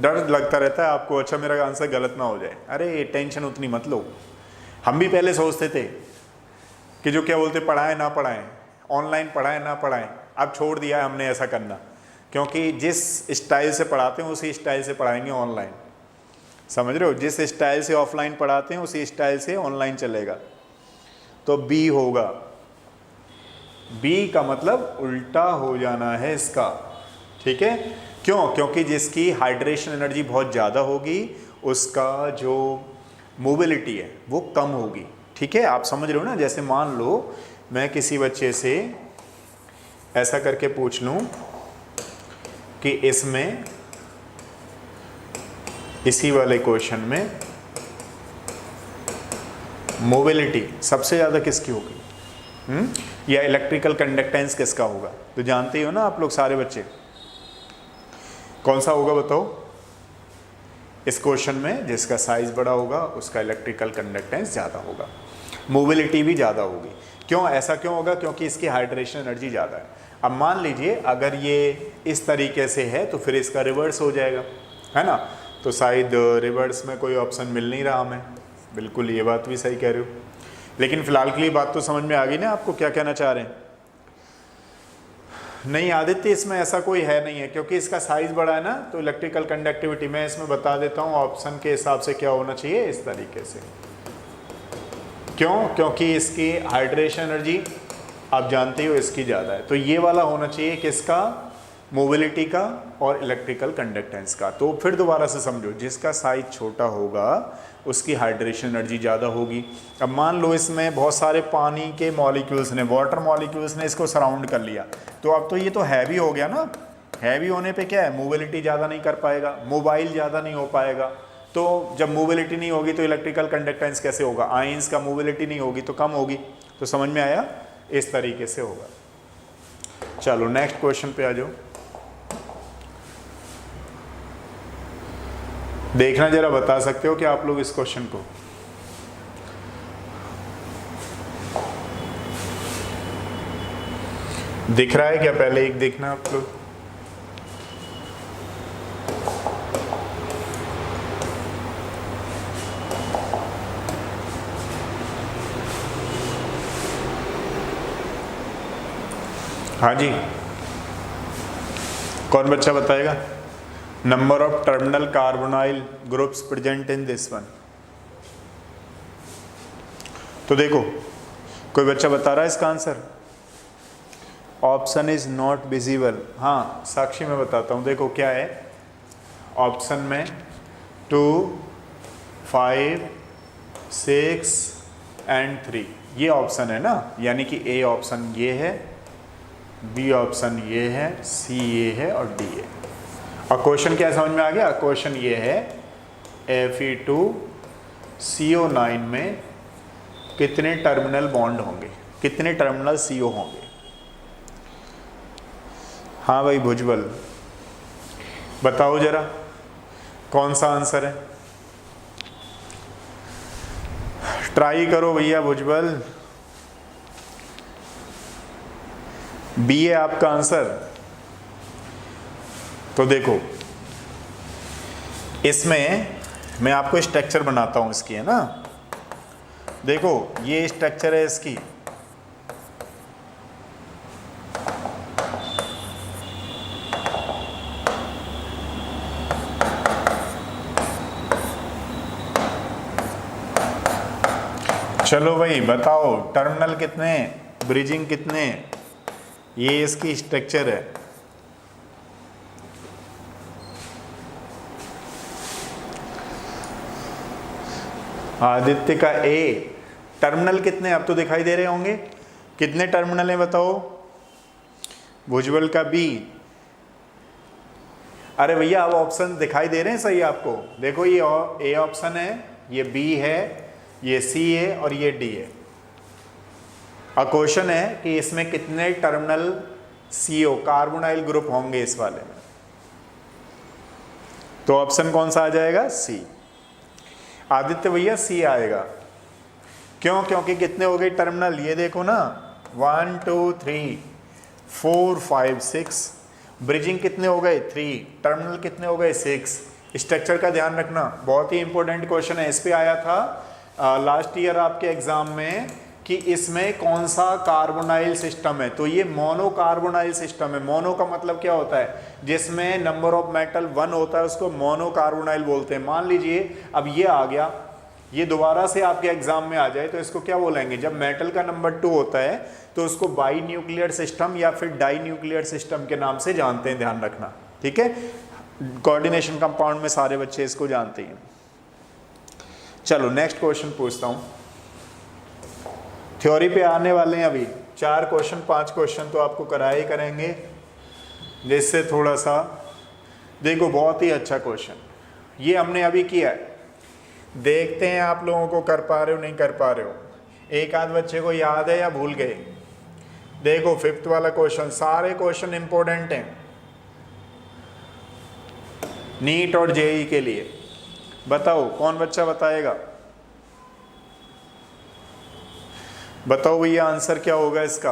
डर लगता रहता है आपको, अच्छा मेरा आंसर गलत ना हो जाए। अरे टेंशन उतनी मत लो, हम भी पहले सोचते थे कि जो क्या बोलते पढ़ाएं ना पढ़ाएं, ऑनलाइन पढ़ाएं ना पढ़ाएं, अब छोड़ दिया है हमने ऐसा करना, क्योंकि जिस स्टाइल से पढ़ाते हैं उसी स्टाइल से पढ़ाएंगे ऑनलाइन, समझ रहे हो। जिस स्टाइल से ऑफलाइन पढ़ाते हैं उसी स्टाइल से ऑनलाइन चलेगा। तो बी होगा, बी का मतलब उल्टा हो जाना है इसका, ठीक है। क्यों, क्योंकि जिसकी हाइड्रेशन एनर्जी बहुत ज़्यादा होगी उसका जो मोबिलिटी है वो कम होगी, ठीक है। आप समझ रहे हो ना। जैसे मान लो मैं किसी बच्चे से ऐसा करके पूछ लूँ कि इसमें इसी वाले क्वेश्चन में मोबिलिटी सबसे ज़्यादा किसकी होगी, या इलेक्ट्रिकल कंडक्टेंस किसका होगा, तो जानते ही हो ना आप लोग सारे बच्चे, कौन सा होगा बताओ। इस क्वेश्चन में जिसका साइज बड़ा होगा उसका इलेक्ट्रिकल कंडक्टेंस ज़्यादा होगा, मोबिलिटी भी ज़्यादा होगी। क्यों, ऐसा क्यों होगा, क्योंकि इसकी हाइड्रेशन एनर्जी ज़्यादा है। अब मान लीजिए अगर ये इस तरीके से है तो फिर इसका रिवर्स हो जाएगा, है ना। तो शायद रिवर्स में कोई ऑप्शन मिल नहीं रहा हमें, बिल्कुल ये बात भी सही कह रहे हो। लेकिन फ़िलहाल के लिए बात तो समझ में आ गई ना आपको क्या कहना चाह रहे हैं। नहीं आदित्य, इसमें ऐसा कोई है नहीं है, क्योंकि इसका साइज बड़ा है ना, तो इलेक्ट्रिकल कंडक्टिविटी मैं इसमें बता देता हूँ ऑप्शन के हिसाब से क्या होना चाहिए, इस तरीके से। क्यों, क्योंकि इसकी हाइड्रेशन एनर्जी आप जानते हो इसकी ज़्यादा है, तो ये वाला होना चाहिए किसका, मोबिलिटी का और इलेक्ट्रिकल कंडक्टेंस का। तो फिर दोबारा से समझो, जिसका साइज छोटा होगा उसकी हाइड्रेशन एनर्जी ज़्यादा होगी। अब मान लो इसमें बहुत सारे पानी के मॉलिक्यूल्स ने, वाटर मॉलिक्यूल्स ने इसको सराउंड कर लिया, तो अब तो ये तो हैवी हो गया ना। हैवी होने पे क्या है, मोबिलिटी ज़्यादा नहीं कर पाएगा, मोबाइल ज़्यादा नहीं हो पाएगा। तो जब मोबिलिटी नहीं होगी तो इलेक्ट्रिकल कंडक्टेंस कैसे होगा, आयंस का मोबिलिटी नहीं होगी तो कम होगी। तो समझ में आया, इस तरीके से होगा। चलो नेक्स्ट क्वेश्चन पे आ जाओ। देखना जरा, बता सकते हो क्या आप लोग इस क्वेश्चन को? दिख रहा है क्या? पहले एक देखना आप लोग। हाँ जी, कौन बच्चा बताएगा? Number of terminal carbonyl groups present in this one. तो देखो, कोई बच्चा बता रहा है इसका answer? Option is not visible. हाँ साक्षी मैं बताता हूँ, देखो क्या है ऑप्शन में 2, 5, 6 एंड 3 ये ऑप्शन है ना, यानी कि ए ऑप्शन ये है, बी ऑप्शन ये है, सी ये है और डी है। और क्वेश्चन क्या समझ में आ गया? क्वेश्चन ये है Fe2CO9 में कितने टर्मिनल बॉन्ड होंगे, कितने टर्मिनल CO होंगे। हाँ भाई भुजबल बताओ जरा कौन सा आंसर है, ट्राई करो भैया भुजबल। बी है आपका आंसर। तो देखो इसमें मैं आपको स्ट्रक्चर बनाता हूं इसकी, है ना। देखो ये स्ट्रक्चर है इसकी, चलो भाई बताओ टर्मिनल कितने, ब्रिजिंग कितने, ये इसकी स्ट्रक्चर है। आदित्य का ए, टर्मिनल कितने अब तो दिखाई दे रहे होंगे, कितने टर्मिनल हैं बताओ। भुजबल का बी, अरे भैया अब ऑप्शन दिखाई दे रहे हैं सही आपको। देखो ये ए ऑप्शन है, ये बी है, ये सी है और ये डी है। और क्वेश्चन है कि इसमें कितने टर्मिनल CO कार्बोनाइल ग्रुप होंगे इस वाले में। तो ऑप्शन कौन सा आ जाएगा? सी। आदित्य भैया सी आएगा। क्यों? क्योंकि कितने हो गए टर्मिनल, ये देखो ना 1 2 3 4 5 6, ब्रिजिंग कितने हो गए 3, टर्मिनल कितने हो गए 6। स्ट्रक्चर का ध्यान रखना, बहुत ही इंपॉर्टेंट क्वेश्चन है। इस पे आया था लास्ट ईयर आपके एग्जाम में कि इसमें कौन सा कार्बोनाइल सिस्टम है। तो ये मोनो कार्बोनाइल सिस्टम है। मोनो का मतलब क्या होता है? जिसमें नंबर ऑफ मेटल 1 होता है उसको मोनो कार्बोनाइल बोलते हैं। मान लीजिए अब ये आ गया, ये दोबारा से आपके एग्जाम में आ जाए तो इसको क्या बोलेंगे? जब मेटल का नंबर 2 होता है तो उसको बाई न्यूक्लियर सिस्टम या फिर डाई न्यूक्लियर सिस्टम के नाम से जानते हैं, ध्यान रखना, ठीक है। कोऑर्डिनेशन कंपाउंड में सारे बच्चे इसको जानते हैं। चलो नेक्स्ट क्वेश्चन पूछता हूं। थ्योरी पे आने वाले हैं अभी 4 क्वेश्चन, 5 क्वेश्चन तो आपको कराए ही करेंगे, जिससे थोड़ा सा देखो बहुत ही अच्छा क्वेश्चन ये हमने अभी किया है। देखते हैं आप लोगों को कर पा रहे हो नहीं कर पा रहे हो। एक आध बच्चे को याद है या भूल गए? देखो 5th वाला क्वेश्चन, सारे क्वेश्चन इंपॉर्टेंट हैं नीट और जेई के लिए। बताओ कौन बच्चा बताएगा? बताओ भैया आंसर क्या होगा इसका?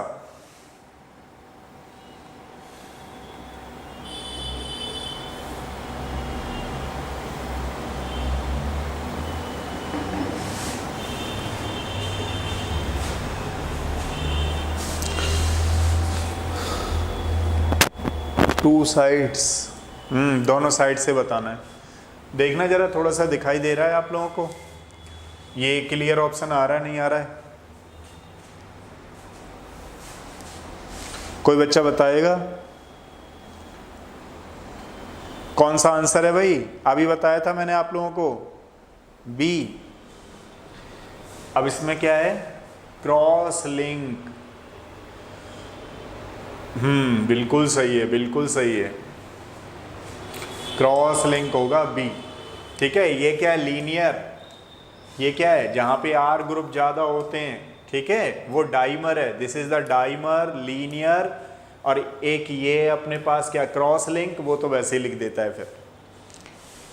टू साइड्स, दोनों साइड से बताना है। देखना जरा थोड़ा सा दिखाई दे रहा है आप लोगों को? ये क्लियर ऑप्शन आ रहा है नहीं आ रहा है? कोई बच्चा बताएगा कौन सा आंसर है भाई? अभी बताया था मैंने आप लोगों को, बी। अब इसमें क्या है? Cross link. बिल्कुल सही है, बिल्कुल सही है, क्रॉस लिंक होगा बी, ठीक है। ये क्या है? लीनियर। ये क्या है? जहां पे आर ग्रुप ज्यादा होते हैं, ठीक है, वो डाइमर है। This is the dimer, linear. और एक ये अपने पास क्या क्रॉस लिंक, वो तो वैसे ही लिख देता है फिर,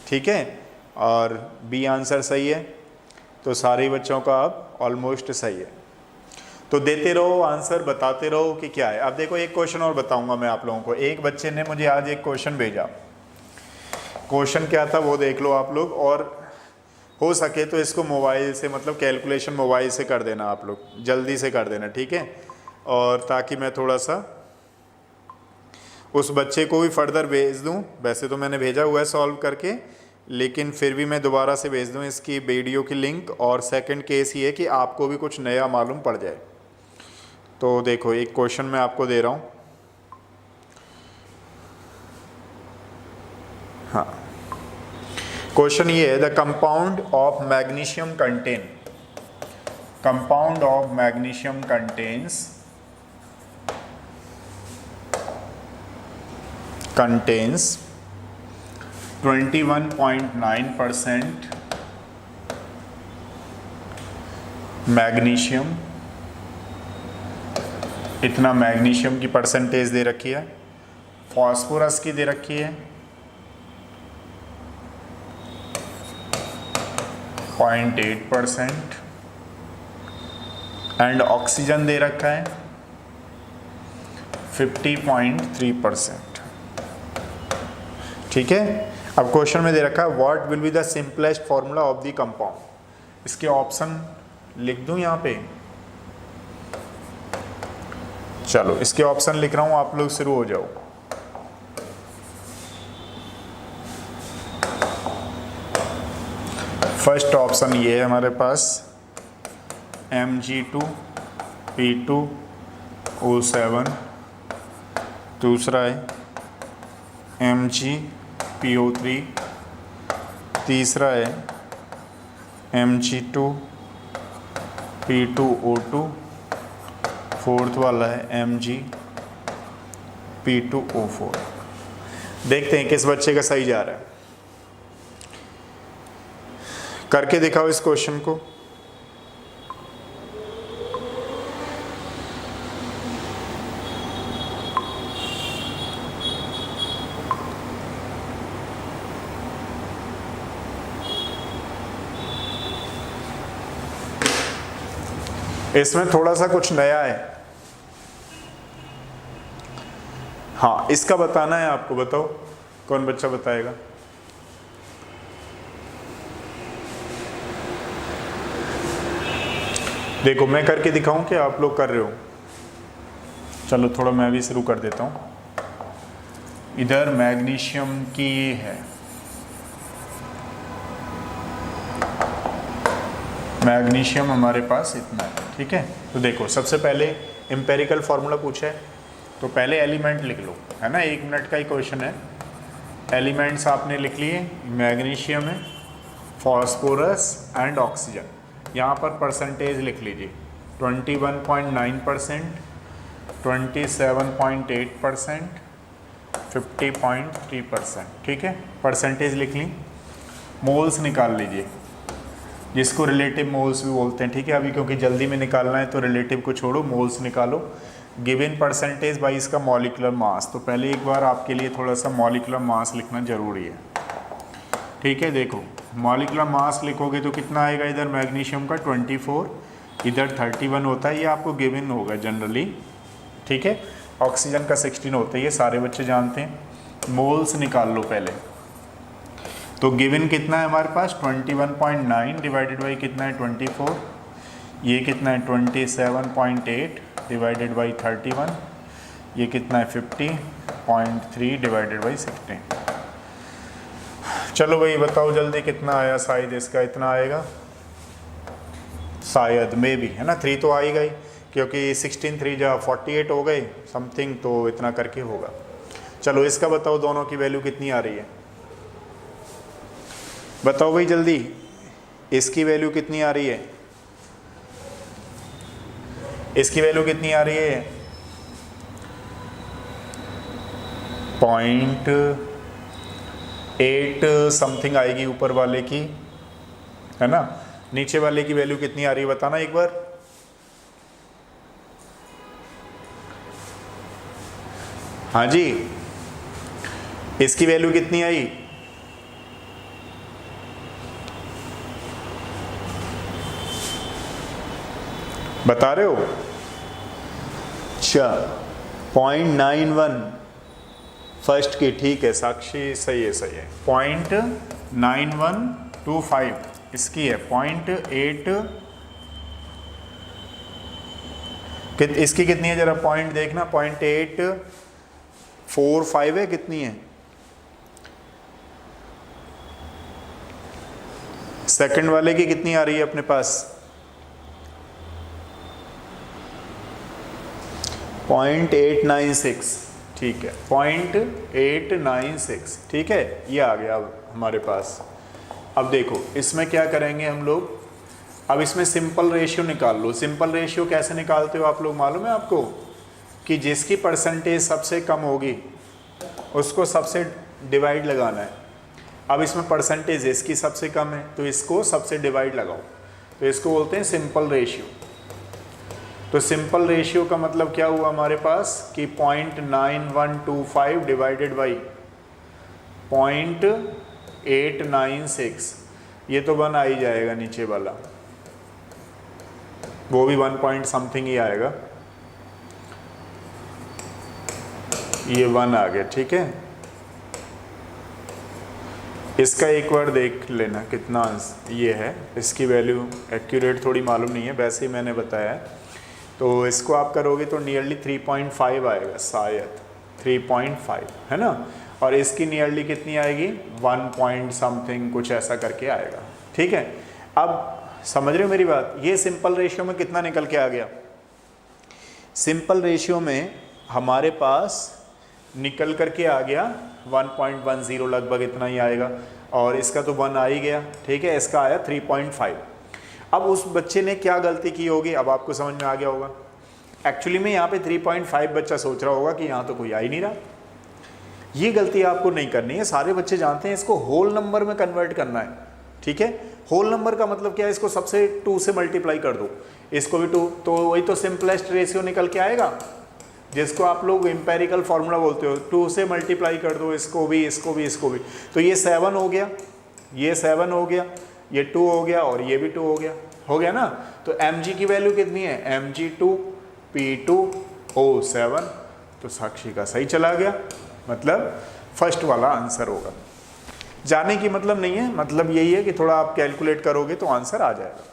ठीक है। और बी आंसर सही है। तो सारे बच्चों का अब ऑलमोस्ट सही है। तो देते रहो आंसर, बताते रहो कि क्या है। अब देखो एक क्वेश्चन और बताऊंगा मैं आप लोगों को। एक बच्चे ने मुझे आज एक क्वेश्चन भेजा, क्वेश्चन क्या था वो देख लो आप लोग, और हो सके तो इसको मोबाइल से, मतलब कैलकुलेशन मोबाइल से कर देना आप लोग, जल्दी से कर देना, ठीक है। और ताकि मैं थोड़ा सा उस बच्चे को भी फर्दर भेज दूं। वैसे तो मैंने भेजा हुआ है सॉल्व करके, लेकिन फिर भी मैं दोबारा से भेज दूं इसकी वीडियो की लिंक। और सेकंड केस ये है कि आपको भी कुछ नया मालूम पड़ जाए। तो देखो एक क्वेश्चन मैं आपको दे रहा हूँ। हाँ, क्वेश्चन ये है, the compound of magnesium contains 21.9% magnesium. इतना मैग्नीशियम की परसेंटेज दे रखी है। फॉस्फोरस की दे रखी है 0.8% एंड ऑक्सीजन दे रखा है 50.3%। ठीक है। अब क्वेश्चन में दे रखा है what will be the simplest formula of the compound. इसके ऑप्शन लिख दूं यहाँ पे। चलो इसके ऑप्शन लिख रहा हूं, आप लोग शुरू हो जाओ। फर्स्ट ऑप्शन ये है हमारे पास Mg2P2O7, दूसरा है MgPO3, तीसरा है Mg2P2O2, फोर्थ वाला है MgP2O4। देखते हैं किस बच्चे का सही जा रहा है। करके दिखाओ इस क्वेश्चन को। इसमें थोड़ा सा कुछ नया है। हाँ, इसका बताना है आपको। बताओ कौन बच्चा बताएगा। देखो मैं करके दिखाऊं कि आप लोग कर रहे हो। चलो थोड़ा मैं भी शुरू कर देता हूं। इधर मैग्नीशियम की है, मैग्नीशियम हमारे पास इतना है, ठीक है। तो देखो सबसे पहले एम्पेरिकल फार्मूला पूछा है, तो पहले एलिमेंट लिख लो, है ना। 1 मिनट का ही क्वेश्चन है। एलिमेंट्स आपने लिख लिए, मैग्नीशियम है, फॉस्फोरस एंड ऑक्सीजन। यहाँ पर परसेंटेज लिख लीजिए 21.9%, 27.8%, 50.3%, ठीक है। परसेंटेज लिख ली। मोल्स निकाल लीजिए, जिसको रिलेटिव मोल्स भी बोलते हैं, ठीक है। अभी क्योंकि जल्दी में निकालना है तो रिलेटिव को छोड़ो, मोल्स निकालो। गिवन परसेंटेज बाई इसका मॉलिक्यूलर मास। तो पहले एक बार आपके लिए थोड़ा सा मॉलिक्यूलर मास लिखना ज़रूरी है, ठीक है। देखो मॉलिक्यूलर मास लिखोगे तो कितना आएगा, इधर मैग्नीशियम का 24, इधर 31 होता है, ये आपको गिवन होगा जनरली, ठीक है। ऑक्सीजन का 16 होता है, ये सारे बच्चे जानते हैं। मोल्स निकाल लो पहले। तो गिवन कितना है हमारे पास 21.9 डिवाइडेड बाई कितना है 24, ये कितना है 27.8 डिवाइडेड बाई 31, ये कितना है 50.3 डिवाइडेड बाई 16। चलो भाई बताओ जल्दी कितना आया। शायद इसका इतना आएगा, शायद मे भी, है ना। 3 तो आएगा ही, क्योंकि 16 3 जा 48 हो गए समथिंग, तो इतना करके होगा। चलो इसका बताओ दोनों की वैल्यू कितनी आ रही है, बताओ भाई जल्दी। इसकी वैल्यू कितनी आ रही है, इसकी वैल्यू कितनी आ रही है 0.8 समथिंग आएगी ऊपर वाले की, है ना। नीचे वाले की वैल्यू कितनी आ रही है बताना एक बार। हाँ जी, इसकी वैल्यू कितनी आई बता रहे हो? अच्छा 0.91 फर्स्ट की, ठीक है साक्षी, सही है सही है। 0.9125 इसकी है। 0.8 इसकी कितनी है जरा पॉइंट देखना। 0.845 है, कितनी है? सेकंड वाले की कितनी आ रही है अपने पास? 0.896, ठीक है 0.896, ठीक है ये आ गया अब हमारे पास। अब देखो इसमें क्या करेंगे हम लोग, अब इसमें सिंपल रेशियो निकाल लो। सिंपल रेशियो कैसे निकालते हो आप लोग, मालूम है आपको? कि जिसकी परसेंटेज सबसे कम होगी उसको सबसे डिवाइड लगाना है। अब इसमें परसेंटेज इसकी सबसे कम है तो इसको सबसे डिवाइड लगाओ, तो इसको बोलते हैं सिंपल रेशियो। तो सिंपल रेशियो का मतलब क्या हुआ हमारे पास कि 0.9125 डिवाइडेड बाई 0.896, ये तो 1 आ ही जाएगा, नीचे वाला वो भी 1 पॉइंट समथिंग ही आएगा, ये 1 आ गया, ठीक है। इसका एक बार देख लेना कितना ये है, इसकी वैल्यू एक्यूरेट थोड़ी मालूम नहीं है, वैसे ही मैंने बताया है। तो इसको आप करोगे तो नियरली 3.5 आएगा, शायद 3.5 है ना। और इसकी नियरली कितनी आएगी, 1 पॉइंट समथिंग कुछ ऐसा करके आएगा, ठीक है। अब समझ रहे हो मेरी बात? ये सिंपल रेशियो में कितना निकल के आ गया? सिंपल रेशियो में हमारे पास निकल करके आ गया 1.10 लगभग, इतना ही आएगा। और इसका तो 1 आ ही गया, ठीक है। इसका आया 3.5। अब उस बच्चे ने क्या गलती की होगी, अब आपको समझ में आ गया होगा। एक्चुअली में यहाँ पे 3.5 बच्चा सोच रहा होगा कि यहाँ तो कोई आ ही नहीं रहा। ये गलती आपको नहीं करनी है, सारे बच्चे जानते हैं इसको होल नंबर में कन्वर्ट करना है, ठीक है। होल नंबर का मतलब क्या है, इसको सबसे 2 से मल्टीप्लाई कर दो, इसको भी 2, तो वही तो सिंपलेस्ट रेशियो निकल के आएगा, जिसको आप लोग एम्पेरिकल फार्मूला बोलते हो। 2 से मल्टीप्लाई कर दो, इसको भी इसको भी इसको भी, तो ये 7 हो गया, ये 7 हो गया, ये 2 हो गया और ये भी 2 हो गया ना। तो mg की वैल्यू कितनी है, mg2 p2O7, तो साक्षी का सही चला गया, मतलब फर्स्ट वाला आंसर होगा। जाने की मतलब नहीं है, मतलब यही है कि थोड़ा आप कैलकुलेट करोगे तो आंसर आ जाएगा।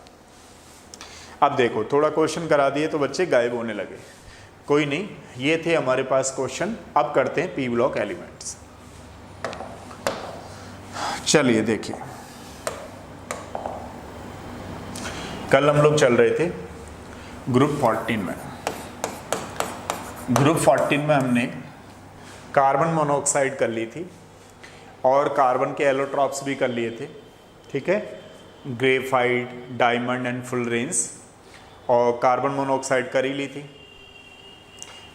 अब देखो थोड़ा क्वेश्चन करा दिए तो बच्चे गायब होने लगे, कोई नहीं, ये थे हमारे पास क्वेश्चन। अब करते हैं पी ब्लॉक एलिमेंट्स। चलिए देखिए, कल हम लोग चल रहे थे ग्रुप 14 में। ग्रुप 14 में हमने कार्बन मोनोऑक्साइड कर ली थी और कार्बन के एलोट्रॉप्स भी कर लिए थे, ठीक है, ग्रेफाइट, डायमंड एंड फुलरेंस, और कार्बन मोनोऑक्साइड कर ही ली थी,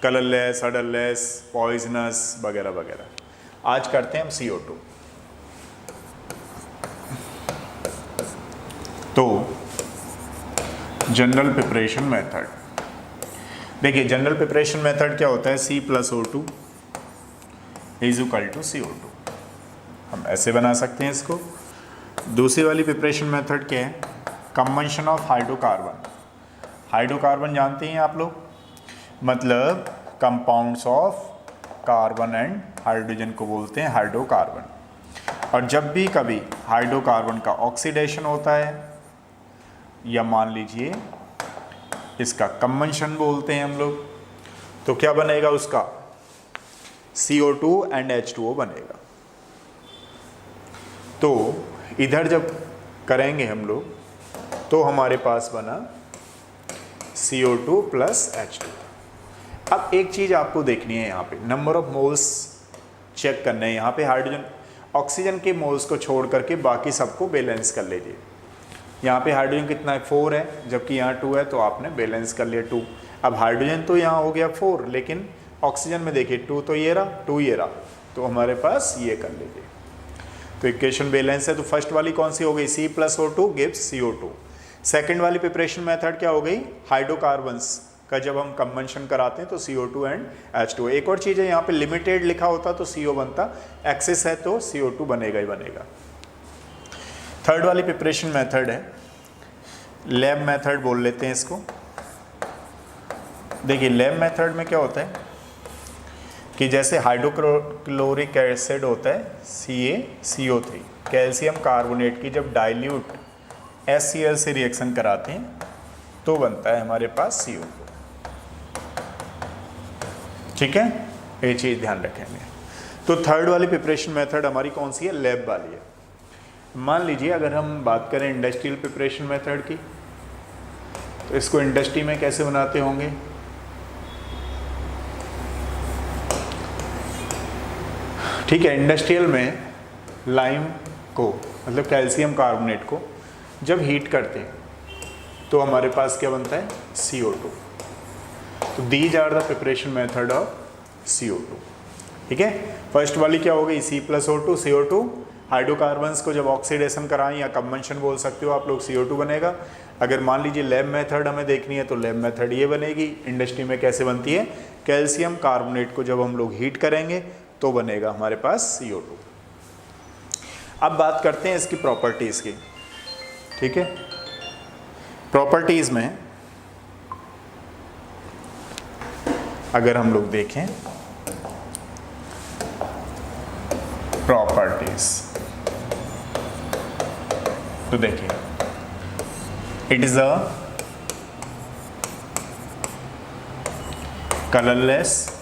कलरलेस, अडरलेस, पॉइजनस वगैरह वगैरह। आज करते हैं हम CO2। तो जनरल प्रिपरेशन मेथड, देखिए जनरल प्रिपरेशन मेथड क्या होता है, C+O2 is equal to CO2, हम ऐसे बना सकते हैं इसको। दूसरी वाली प्रिपरेशन मेथड क्या है, कंबंशन ऑफ हाइड्रोकार्बन। हाइड्रोकार्बन जानते हैं आप लोग, मतलब compounds of carbon and hydrogen को बोलते हैं हाइड्रोकार्बन। और जब भी कभी हाइड्रोकार्बन का ऑक्सीडेशन होता है, या मान लीजिए इसका कंबंशन बोलते हैं हम लोग, तो क्या बनेगा उसका, CO2 एंड H2O बनेगा। तो इधर जब करेंगे हम लोग तो हमारे पास बना CO2 प्लस H2। अब एक चीज़ आपको देखनी है, यहाँ पे नंबर ऑफ मोल्स चेक करना है। यहाँ पे हाइड्रोजन ऑक्सीजन के मोल्स को छोड़ करके बाकी सबको बैलेंस कर लीजिए। यहाँ पे हाइड्रोजन कितना है, 4 है, जबकि यहाँ 2 है, तो आपने बैलेंस कर लिया 2। अब हाइड्रोजन तो यहाँ हो गया 4, लेकिन ऑक्सीजन में देखिए 2 तो ये रहा, 2 ये रहा, तो हमारे पास ये कर लीजिए। तो इक्वेशन बैलेंस है, तो फर्स्ट वाली कौन सी हो गई, C+O2 गिव्स CO2। सेकंड वाली प्रिपरेशन मेथड क्या हो गई, हाइड्रोकार्बन्स का जब हम कंबंशन कराते हैं तो CO2 एंड H2। एक और चीज़ है, यहाँ पे लिमिटेड लिखा होता तो CO बनता, एक्सेस है तो CO2 बनेगा ही बनेगा। थर्ड वाली प्रिपरेशन मेथड है, लैब मेथड बोल लेते हैं इसको, देखिए लैब मेथड में क्या होता है कि जैसे हाइड्रोक्लोरिक एसिड होता है CaCO3, कैल्शियम कार्बोनेट की जब डाइल्यूट HCl से रिएक्शन कराते हैं तो बनता है हमारे पास CO2। ठीक है, ये चीज़ ध्यान रखेंगे। तो थर्ड वाली प्रिपरेशन मेथड हमारी कौन सी है? लैब वाली है। मान लीजिए अगर हम बात करें इंडस्ट्रियल प्रिपरेशन मेथड की, तो इसको इंडस्ट्री में कैसे बनाते होंगे? ठीक है, इंडस्ट्रियल में लाइम को मतलब कैल्शियम कार्बोनेट को जब हीट करते हैं तो हमारे पास क्या बनता है? CO2। तो these are the preparation method of CO2। ठीक है, फर्स्ट वाली क्या हो गई? C+O2 CO2। हाइड्रोकार्बन्स को जब ऑक्सीडेशन कराएं या कंबंशन बोल सकते हो आप लोग, CO2 बनेगा। अगर मान लीजिए लैब मेथड हमें देखनी है तो लैब मेथड ये बनेगी। इंडस्ट्री में कैसे बनती है? कैल्शियम कार्बोनेट को जब हम लोग हीट करेंगे तो बनेगा हमारे पास CO2। अब बात करते हैं इसकी प्रॉपर्टीज़ की। ठीक है, प्रॉपर्टीज़ में अगर हम लोग देखें प्रॉपर्टीज, तो देखिए it is a colourless,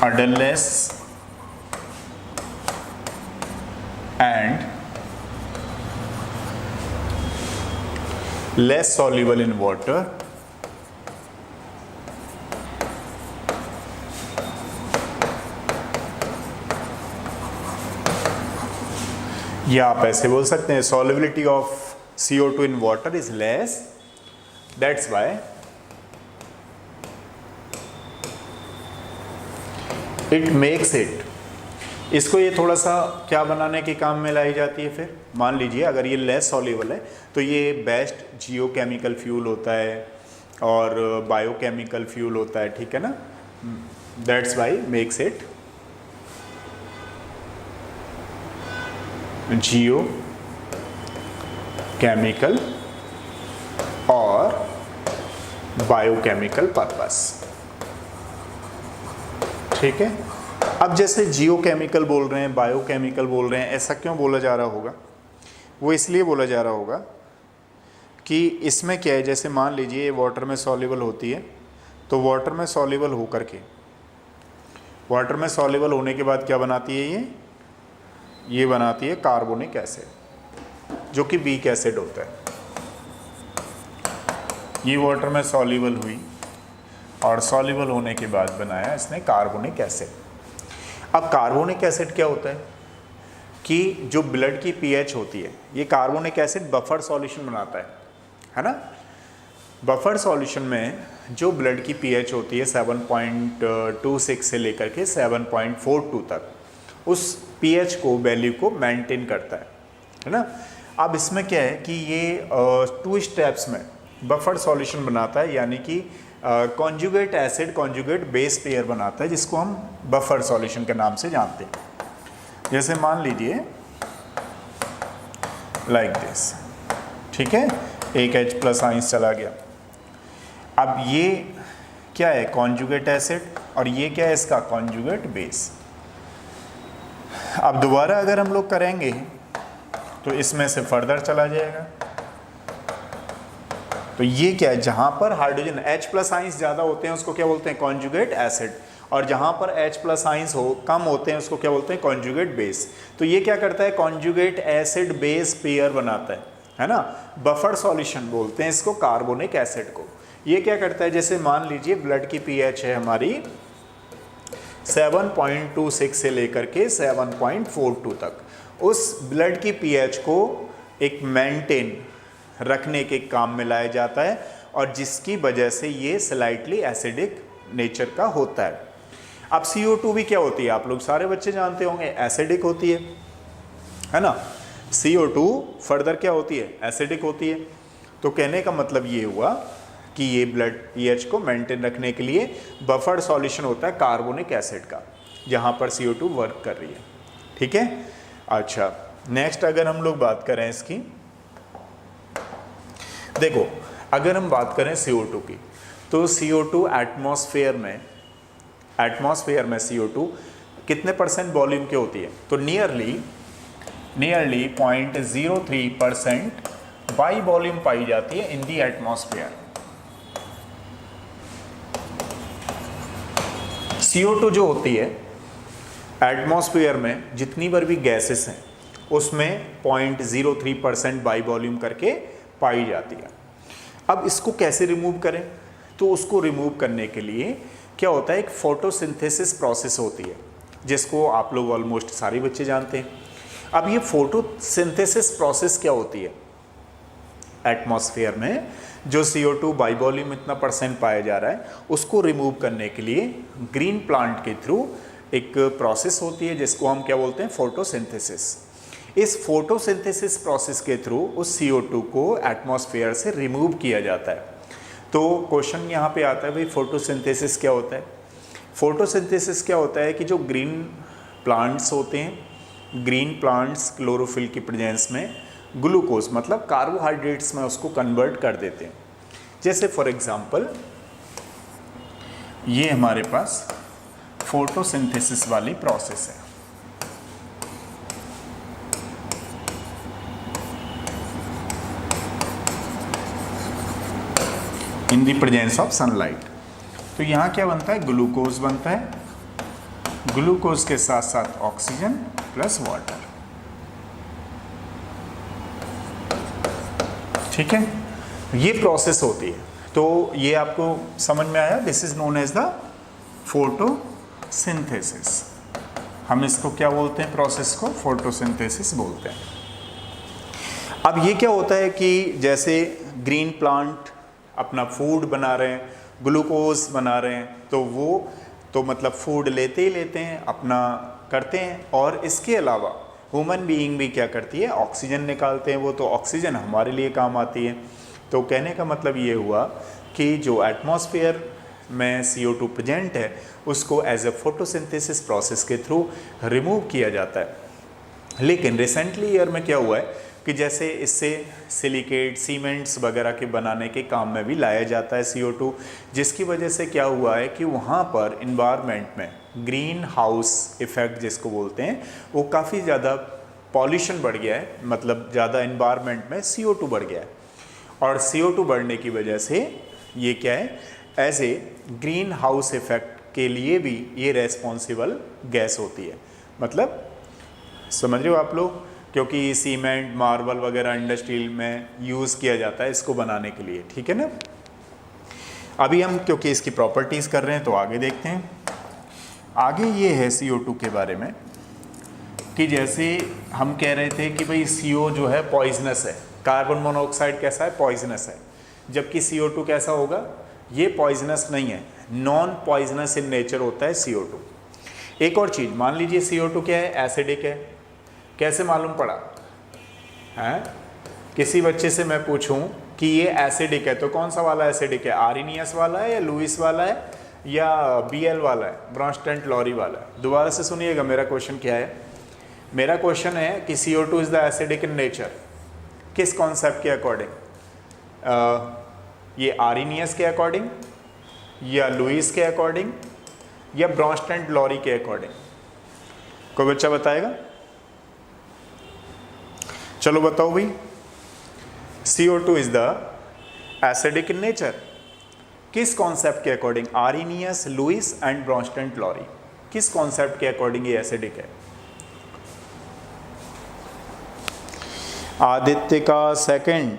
odorless and less soluble in water या आप ऐसे बोल सकते हैं solubility of CO2 in water is less, that's why it makes it। इसको ये थोड़ा सा क्या बनाने के काम में लाई जाती है? फिर मान लीजिए अगर ये लेस सॉल्युबल है तो ये बेस्ट जियोकेमिकल फ्यूल होता है और बायोकेमिकल फ्यूल होता है। ठीक है ना, that's why makes it Jio chemical और बायोकेमिकल पर्पस। ठीक है, अब जैसे जियोकेमिकल बोल रहे हैं, बायोकेमिकल बोल रहे हैं, ऐसा क्यों बोला जा रहा होगा? वो इसलिए बोला जा रहा होगा कि इसमें क्या है, जैसे मान लीजिए ये वाटर में सॉल्युबल होती है, तो वाटर में सॉल्युबल होकर के वाटर में सॉल्युबल होने के बाद क्या बनाती है? ये बनाती है कार्बोनिक एसिड, जो कि वीक एसिड होता है। ये वाटर में सॉल्युबल हुई और सॉल्युबल होने के बाद बनाया इसने कार्बोनिक एसिड। अब कार्बोनिक एसिड क्या होता है कि जो ब्लड की पीएच होती है, ये कार्बोनिक एसिड बफर सॉल्यूशन बनाता है ना। बफर सॉल्यूशन में जो ब्लड की पीएच होती है 7.26 से लेकर के 7.42 तक, उस पीएच को वैल्यू को मेंटेन करता है ना। अब इसमें क्या है कि ये 2 स्टेप्स में बफर सॉल्यूशन बनाता है, यानी कि conjugate acid conjugate base pair बनाता है, जिसको हम बफर सॉल्यूशन के नाम से जानते हैं। जैसे मान लीजिए लाइक दिस, ठीक है, एक H+ आइंस चला गया। अब ये क्या है? कॉन्जुगेट एसिड, और ये क्या है इसका? Conjugate base. अब दोबारा अगर हम लोग करेंगे तो इसमें से फर्दर चला जाएगा। तो ये क्या है? जहाँ पर हाइड्रोजन H+ आइंस ज़्यादा होते हैं उसको क्या बोलते हैं? Conjugate acid. और जहाँ पर H+ आइंस कम होते हैं उसको क्या बोलते हैं? Conjugate base. तो ये क्या करता है? कॉन्जुगेट एसिड बेस पेयर बनाता है ना। बफर सॉल्यूशन बोलते हैं इसको कार्बोनिक एसिड को। ये क्या करता है? जैसे मान लीजिए ब्लड की पीएच है हमारी 7.26 से लेकर के 7.42 तक, उस ब्लड की पीएच को एक मेंटेन रखने के काम में लाया जाता है, और जिसकी वजह से ये स्लाइटली एसिडिक नेचर का होता है। अब CO2 भी क्या होती है? आप लोग सारे बच्चे जानते होंगे, एसिडिक होती है ना। CO2 फर्दर क्या होती है? एसिडिक होती है। तो कहने का मतलब ये हुआ कि ये ब्लड पीएच को मेंटेन रखने के लिए बफर सॉल्यूशन होता है कार्बोनिक एसिड का, जहाँ पर CO2 वर्क कर रही है। ठीक है, अच्छा नेक्स्ट अगर हम लोग बात करें इसकी, देखो अगर हम बात करें CO2 की, तो CO2 एटमॉस्फेयर में CO2 कितने % वॉल्यूम की होती है? तो नियरली 0.03% बाई वॉल्यूम पाई जाती है इन दी एटमॉस्फेयर। CO2 जो होती है एटमॉस्फेयर में जितनी बार भी गैसेस हैं उसमें 0.03% बाई वॉल्यूम करके पाई जाती है। अब इसको कैसे रिमूव करें? तो उसको रिमूव करने के लिए क्या होता है, एक फोटोसिंथेसिस प्रोसेस होती है जिसको आप लोग ऑलमोस्ट सारे बच्चे जानते हैं। अब ये फोटोसिंथेसिस प्रोसेस क्या होती है? एटमॉस्फेयर में जो CO2 बाई वॉल्यूम इतना % पाया जा रहा है उसको रिमूव करने के लिए ग्रीन प्लांट के थ्रू एक प्रोसेस होती है जिसको हम क्या बोलते हैं, फोटोसिंथेसिस। इस फोटोसिंथेसिस प्रोसेस के थ्रू उस CO2 को एटमॉस्फेयर से रिमूव किया जाता है। तो क्वेश्चन यहाँ पे आता है, भाई फोटोसिंथेसिस क्या होता है? फोटोसिंथेसिस क्या होता है कि जो ग्रीन प्लांट्स होते हैं, ग्रीन प्लांट्स क्लोरोफिल की प्रेजेंस में ग्लूकोज मतलब कार्बोहाइड्रेट्स में उसको कन्वर्ट कर देते हैं। जैसे फॉर एग्जांपल ये हमारे पास फोटोसिंथेसिस वाली प्रोसेस है। In the presence of sunlight, तो यहाँ क्या बनता है, ग्लूकोज बनता है, ग्लूकोज के साथ साथ ऑक्सीजन प्लस वाटर। ठीक है, ये प्रोसेस होती है। तो ये आपको समझ में आया, this is known as the photosynthesis. हम इसको क्या बोलते हैं, प्रोसेस को फोटोसिंथेसिस बोलते हैं। अब ये क्या होता है कि जैसे ग्रीन प्लांट अपना फूड बना रहे हैं, ग्लूकोज बना रहे हैं, तो वो तो मतलब फूड लेते ही लेते हैं, अपना करते हैं, और इसके अलावा ह्यूमन बीइंग भी क्या करती है, ऑक्सीजन निकालते हैं। वो तो ऑक्सीजन हमारे लिए काम आती है। तो कहने का मतलब ये हुआ कि जो एटमॉस्फेयर में CO2 प्रेजेंट है उसको एज ए फोटोसिंथेसिस प्रोसेस के थ्रू रिमूव किया जाता है। लेकिन रिसेंटली ईयर में क्या हुआ है कि जैसे इससे सिलिकेट, सीमेंट्स वगैरह के बनाने के काम में भी लाया जाता है CO2, जिसकी वजह से क्या हुआ है कि वहाँ पर इन्वायरमेंट में ग्रीन हाउस इफ़ेक्ट जिसको बोलते हैं वो काफ़ी ज़्यादा पॉल्यूशन बढ़ गया है, मतलब ज़्यादा इन्वायरमेंट में CO2 बढ़ गया है। और CO2 बढ़ने की वजह से ये क्या है, as a green house effect के लिए भी ये रेस्पॉन्सिबल गैस होती है। मतलब समझ रहे हो आप लोग, क्योंकि सीमेंट, मार्बल वगैरह इंडस्ट्रियल में यूज़ किया जाता है इसको बनाने के लिए। ठीक है ना। अभी हम क्योंकि इसकी प्रॉपर्टीज़ कर रहे हैं तो आगे देखते हैं। आगे ये है CO2 के बारे में कि जैसे हम कह रहे थे कि भाई CO जो है पॉइजनस है, कार्बन मोनोऑक्साइड कैसा है, पॉइजनस है, जबकि CO2 कैसा होगा, ये पॉइजनस नहीं है, नॉन पॉइजनस इन नेचर होता है CO2। एक और चीज़, मान लीजिए CO2 क्या है, एसिडिक है। कैसे मालूम पड़ा है? किसी बच्चे से मैं पूछूं कि ये एसिडिक है तो कौन सा वाला एसिडिक है, आर्नियस वाला है या लुईस वाला है या BL वाला है, ब्रॉन्स्टेड-लॉरी वाला है? दोबारा से सुनिएगा, मेरा क्वेश्चन क्या है। मेरा क्वेश्चन है कि CO2 is the acidic in nature, किस कॉन्सेप्ट के अकॉर्डिंग? ये आर्नियस के अकॉर्डिंग या लुईस के अकॉर्डिंग या ब्रॉन्स्टेड-लॉरी के अकॉर्डिंग? कोई बच्चा बताएगा? चलो बताओ भाई। CO2 is the acidic in nature, किस कॉन्सेप्ट के according? Arrhenius, Lewis and Bronsted Lowry, किस कॉन्सेप्ट के अकॉर्डिंग ये एसिडिक है? आदित्य का सेकंड,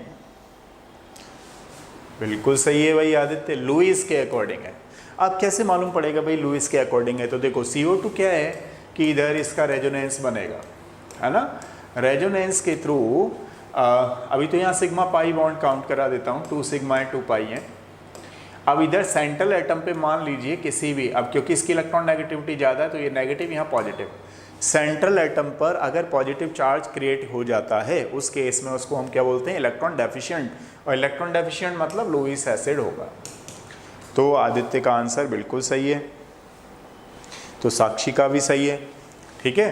बिल्कुल सही है भाई आदित्य, लुईस के अकॉर्डिंग है। अब कैसे मालूम पड़ेगा भाई लुईस के अकॉर्डिंग है? तो देखो CO2 क्या है कि इधर इसका रेजोनेंस बनेगा, है ना। रेजोनेंस के थ्रू अभी तो यहाँ सिग्मा पाई बॉन्ड काउंट करा देता हूँ, 2 सिग्मा है 2 पाई है। अब इधर सेंट्रल एटम पे मान लीजिए किसी भी, अब क्योंकि इसकी इलेक्ट्रॉन नेगेटिविटी ज़्यादा है तो ये नेगेटिव, यहाँ पॉजिटिव, सेंट्रल एटम पर अगर पॉजिटिव चार्ज क्रिएट हो जाता है उस केस में उसको हम क्या बोलते हैं, इलेक्ट्रॉन डेफिशिएंट। और इलेक्ट्रॉन डेफिशिएंट मतलब लुईस एसिड होगा। तो आदित्य का आंसर बिल्कुल सही है, तो साक्षी का भी सही है। ठीक है,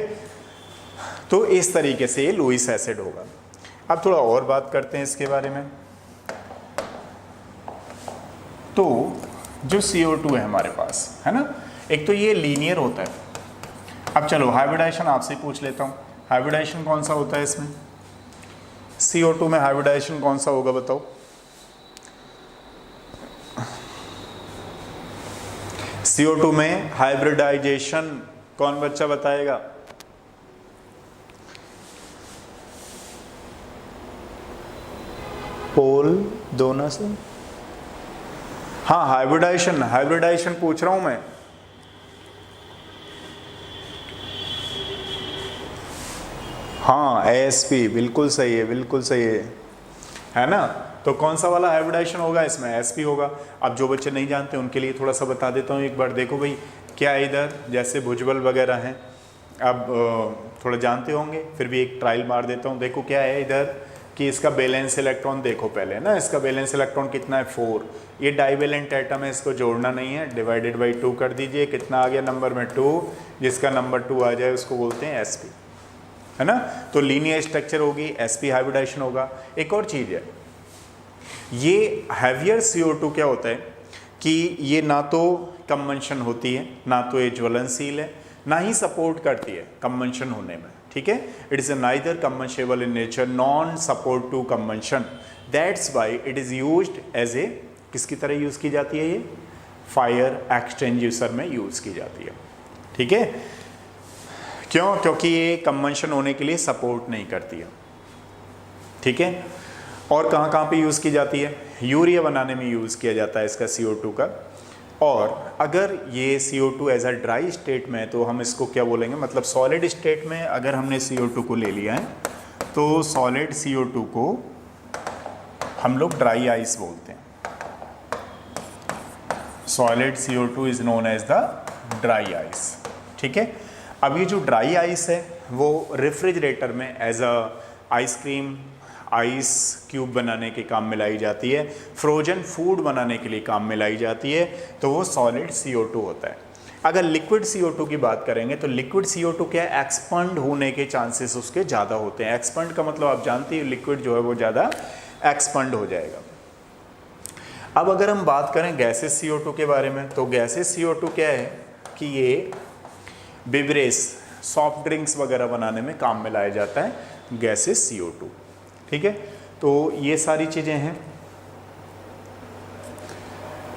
तो इस तरीके से लुईस एसिड होगा। अब थोड़ा और बात करते हैं इसके बारे में। तो जो CO2 है हमारे पास, है ना, एक तो ये लीनियर होता है। अब चलो हाइब्रिडाइजेशन आपसे ही पूछ लेता हूँ, हाइब्रिडाइजेशन कौन सा होता है इसमें? CO2 में हाइब्रिडाइजेशन कौन सा होगा बताओ? CO2 में हाइब्रिडाइजेशन कौन बच्चा बताएगा? पोल दोनों से, हाँ हाइब्रिडाइजेशन पूछ रहा हूं मैं। हाँ ASP, बिल्कुल सही है, बिल्कुल सही है ना। तो कौन सा वाला हाइब्रिडाइजेशन होगा इसमें? ASP होगा। अब जो बच्चे नहीं जानते उनके लिए थोड़ा सा बता देता हूँ एक बार। देखो भाई, क्या है इधर, जैसे भुजबल वगैरह हैं, अब थोड़ा जानते होंगे, फिर भी एक ट्रायल मार देता हूँ। देखो क्या है इधर कि इसका बैलेंस इलेक्ट्रॉन देखो पहले ना, इसका बैलेंस इलेक्ट्रॉन कितना है 4। ये डाइवेलेंट एटम है, इसको जोड़ना नहीं है, डिवाइडेड बाई 2 कर दीजिए। कितना आ गया नंबर में? 2। जिसका नंबर 2 आ जाए उसको बोलते हैं SP, है ना। तो लीनियर स्ट्रक्चर होगी, SP हाइब्रिडाइजेशन होगा। एक और चीज़ है, ये हैवियर CO2 क्या होता है कि ये ना तो कंबंशन होती है, ना तो ये ज्वलनशील है, ना ही सपोर्ट करती है कंबंशन होने में, ठीक है। It is neither combustible in nature, non support to combustion, that's why it is used as a, किसकी तरह यूज की जाती है? ये फायर एक्सटिंग्विशर में यूज की जाती है, ठीक है। क्यों? क्योंकि ये कंबंशन होने के लिए सपोर्ट नहीं करती है, ठीक है। और कहाँ कहाँ पे यूज़ की जाती है? यूरिया बनाने में यूज़ किया जाता है इसका CO2 का। और अगर ये CO2 as a dry state में है तो हम इसको क्या बोलेंगे, मतलब सॉलिड स्टेट में अगर हमने CO2 को ले लिया है तो सॉलिड CO2 को हम लोग ड्राई आइस बोलते हैं। Solid CO2 is known as the dry ice, ठीक है। अब ये जो ड्राई आइस है वो रेफ्रिजरेटर में as a ice cream, ice cube बनाने के काम में लाई जाती है, फ्रोजन फूड बनाने के लिए काम में लाई जाती है, तो वो सॉलिड CO2 होता है। अगर लिक्विड CO2 की बात करेंगे तो लिक्विड CO2 क्या है, एक्सपैंड होने के चांसेस उसके ज़्यादा होते हैं। एक्सपैंड का मतलब आप जानते हैं, लिक्विड जो है वो ज़्यादा एक्सपैंड हो जाएगा। अब अगर हम बात करें गैसेस CO2 के बारे में, तो गैसेस CO2 क्या है कि ये बेवरेज, सॉफ्ट ड्रिंक्स वगैरह बनाने में काम में लाया जाता है गैसेस CO2, ठीक है। तो ये सारी चीज़ें हैं।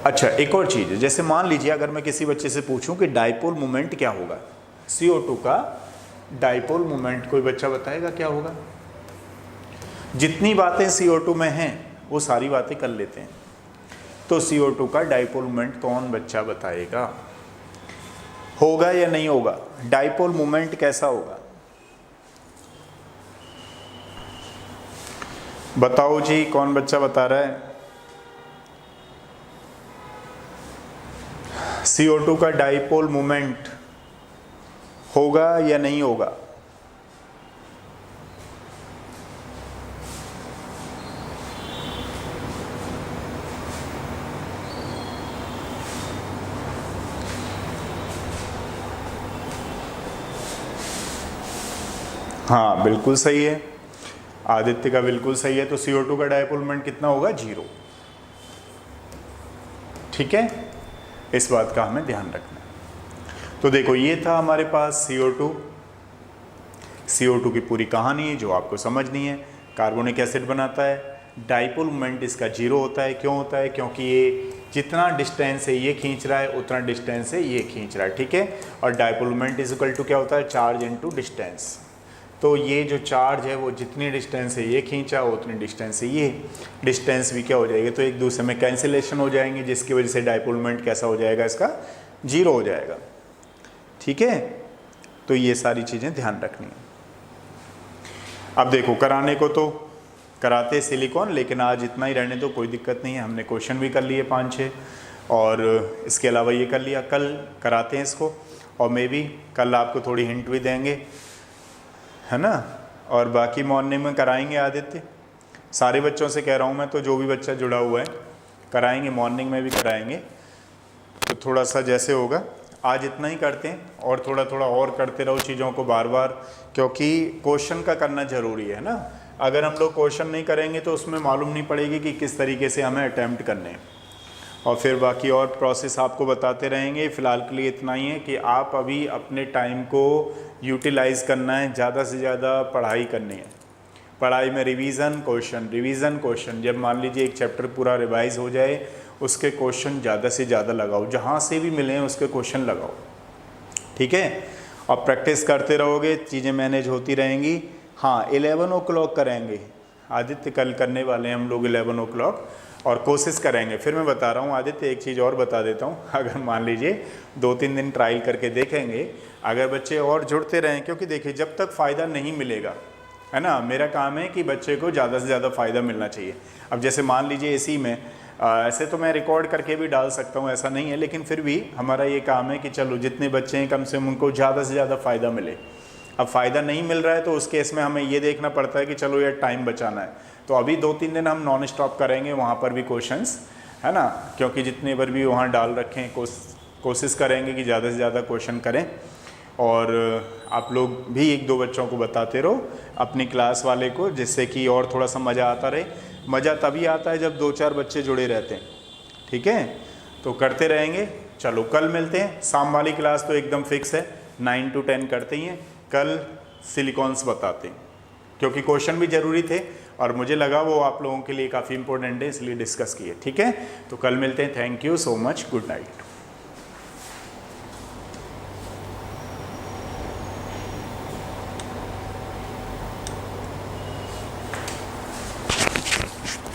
अच्छा, एक और चीज़ है, जैसे मान लीजिए अगर मैं किसी बच्चे से पूछूं कि डाइपोल मोमेंट क्या होगा, CO2 का डाइपोल मोमेंट, कोई बच्चा बताएगा क्या होगा? जितनी बातें CO2 में हैं वो सारी बातें कर लेते हैं, तो CO2 का डाइपोल मोमेंट कौन बच्चा बताएगा? होगा या नहीं होगा? डाइपोल मोमेंट कैसा होगा? बताओ जी, कौन बच्चा बता रहा है? CO2 का डाइपोल मोमेंट होगा या नहीं होगा? हाँ बिल्कुल सही है, आदित्य का बिल्कुल सही है। तो CO2 का डाइपोल मोमेंट कितना होगा? 0, ठीक है। इस बात का हमें ध्यान रखना है। तो देखो ये था हमारे पास CO2 की पूरी कहानी जो आपको समझनी है। कार्बोनिक एसिड बनाता है, डाइपोल मोमेंट इसका 0 होता है। क्यों होता है? क्योंकि ये जितना डिस्टेंस से ये खींच रहा है उतना डिस्टेंस से ये खींच रहा है, ठीक है। और dipole moment is equal to क्या होता है? Charge into distance. तो ये जो चार्ज है वो जितनी डिस्टेंस से ये खींचा उतनी डिस्टेंस से ये डिस्टेंस भी क्या हो जाएगी, तो एक दूसरे में कैंसिलेशन हो जाएंगे, जिसकी वजह से डाइपोल मोमेंट कैसा हो जाएगा? इसका 0 हो जाएगा, ठीक है। तो ये सारी चीज़ें ध्यान रखनी है। अब देखो, कराने को तो कराते सिलिकॉन, लेकिन आज इतना ही रहने दो, कोई दिक्कत नहीं है। हमने क्वेश्चन भी कर लिए 5-6 और इसके अलावा ये कर लिया। कल कराते हैं इसको, और मे बी कल आपको थोड़ी हिंट भी देंगे, है ना। और बाकी मॉर्निंग में कराएंगे आदित्य, सारे बच्चों से कह रहा हूँ मैं, तो जो भी बच्चा जुड़ा हुआ है कराएंगे, मॉर्निंग में भी कराएंगे। तो थोड़ा सा जैसे होगा, आज इतना ही करते हैं और थोड़ा थोड़ा और करते रहो चीज़ों को बार बार, क्योंकि क्वेश्चन का करना ज़रूरी है ना। अगर हम लोग क्वेश्चन नहीं करेंगे तो उसमें मालूम नहीं पड़ेगी कि किस तरीके से हमें अटैम्प्ट करने हैं। और फिर बाकी और प्रोसेस आपको बताते रहेंगे। फ़िलहाल के लिए इतना ही है कि आप अभी अपने टाइम को यूटिलाइज़ करना है, ज़्यादा से ज़्यादा पढ़ाई करनी है। पढ़ाई में रिवीजन क्वेश्चन, जब मान लीजिए एक चैप्टर पूरा रिवाइज हो जाए, उसके क्वेश्चन ज़्यादा से ज़्यादा लगाओ, जहाँ से भी मिले उसके क्वेश्चन लगाओ, ठीक है। और प्रैक्टिस करते रहोगे, चीज़ें मैनेज होती रहेंगी। हाँ, 11 o'clock करेंगे आदित्य, कल करने वाले हैं हम लोग 11 o'clock, और कोशिश करेंगे। फिर मैं बता रहा हूँ आदित्य, एक चीज़ और बता देता हूँ, अगर मान लीजिए 2-3 दिन ट्रायल करके देखेंगे, अगर बच्चे और जुड़ते रहें, क्योंकि देखिए जब तक फ़ायदा नहीं मिलेगा, है ना, मेरा काम है कि बच्चे को ज़्यादा से ज़्यादा फ़ायदा मिलना चाहिए। अब जैसे मान लीजिए इसी में ऐसे तो मैं रिकॉर्ड करके भी डाल सकता हूँ, ऐसा नहीं है, लेकिन फिर भी हमारा ये काम है कि चलो जितने बच्चे हैं कम से कम उनको ज़्यादा से ज़्यादा फ़ायदा मिले। अब फ़ायदा नहीं मिल रहा है तो उस केस में हमें ये देखना पड़ता है कि चलो यार टाइम बचाना है, तो अभी 2-3 दिन हम नॉन स्टॉप करेंगे वहाँ पर भी क्वेश्चंस, है ना, क्योंकि जितने बार भी वहाँ डाल रखे हैं कोशिश करेंगे कि ज़्यादा से ज़्यादा क्वेश्चन करें। और आप लोग भी 1-2 बच्चों को बताते रहो अपनी क्लास वाले को, जिससे कि और थोड़ा सा मज़ा आता रहे। मज़ा तभी आता है जब 2-4 बच्चे जुड़े रहते हैं, ठीक है। तो करते रहेंगे। चलो कल मिलते हैं। शाम वाली क्लास तो एकदम फिक्स है, 9 to 10 करते ही हैं। कल सिलिकॉन्स बताते हैं, क्योंकि क्वेश्चन भी ज़रूरी थे और मुझे लगा वो आप लोगों के लिए काफ़ी इंपॉर्टेंट है, इसलिए डिस्कस किए, ठीक है। तो कल मिलते हैं। Thank you so much, good night.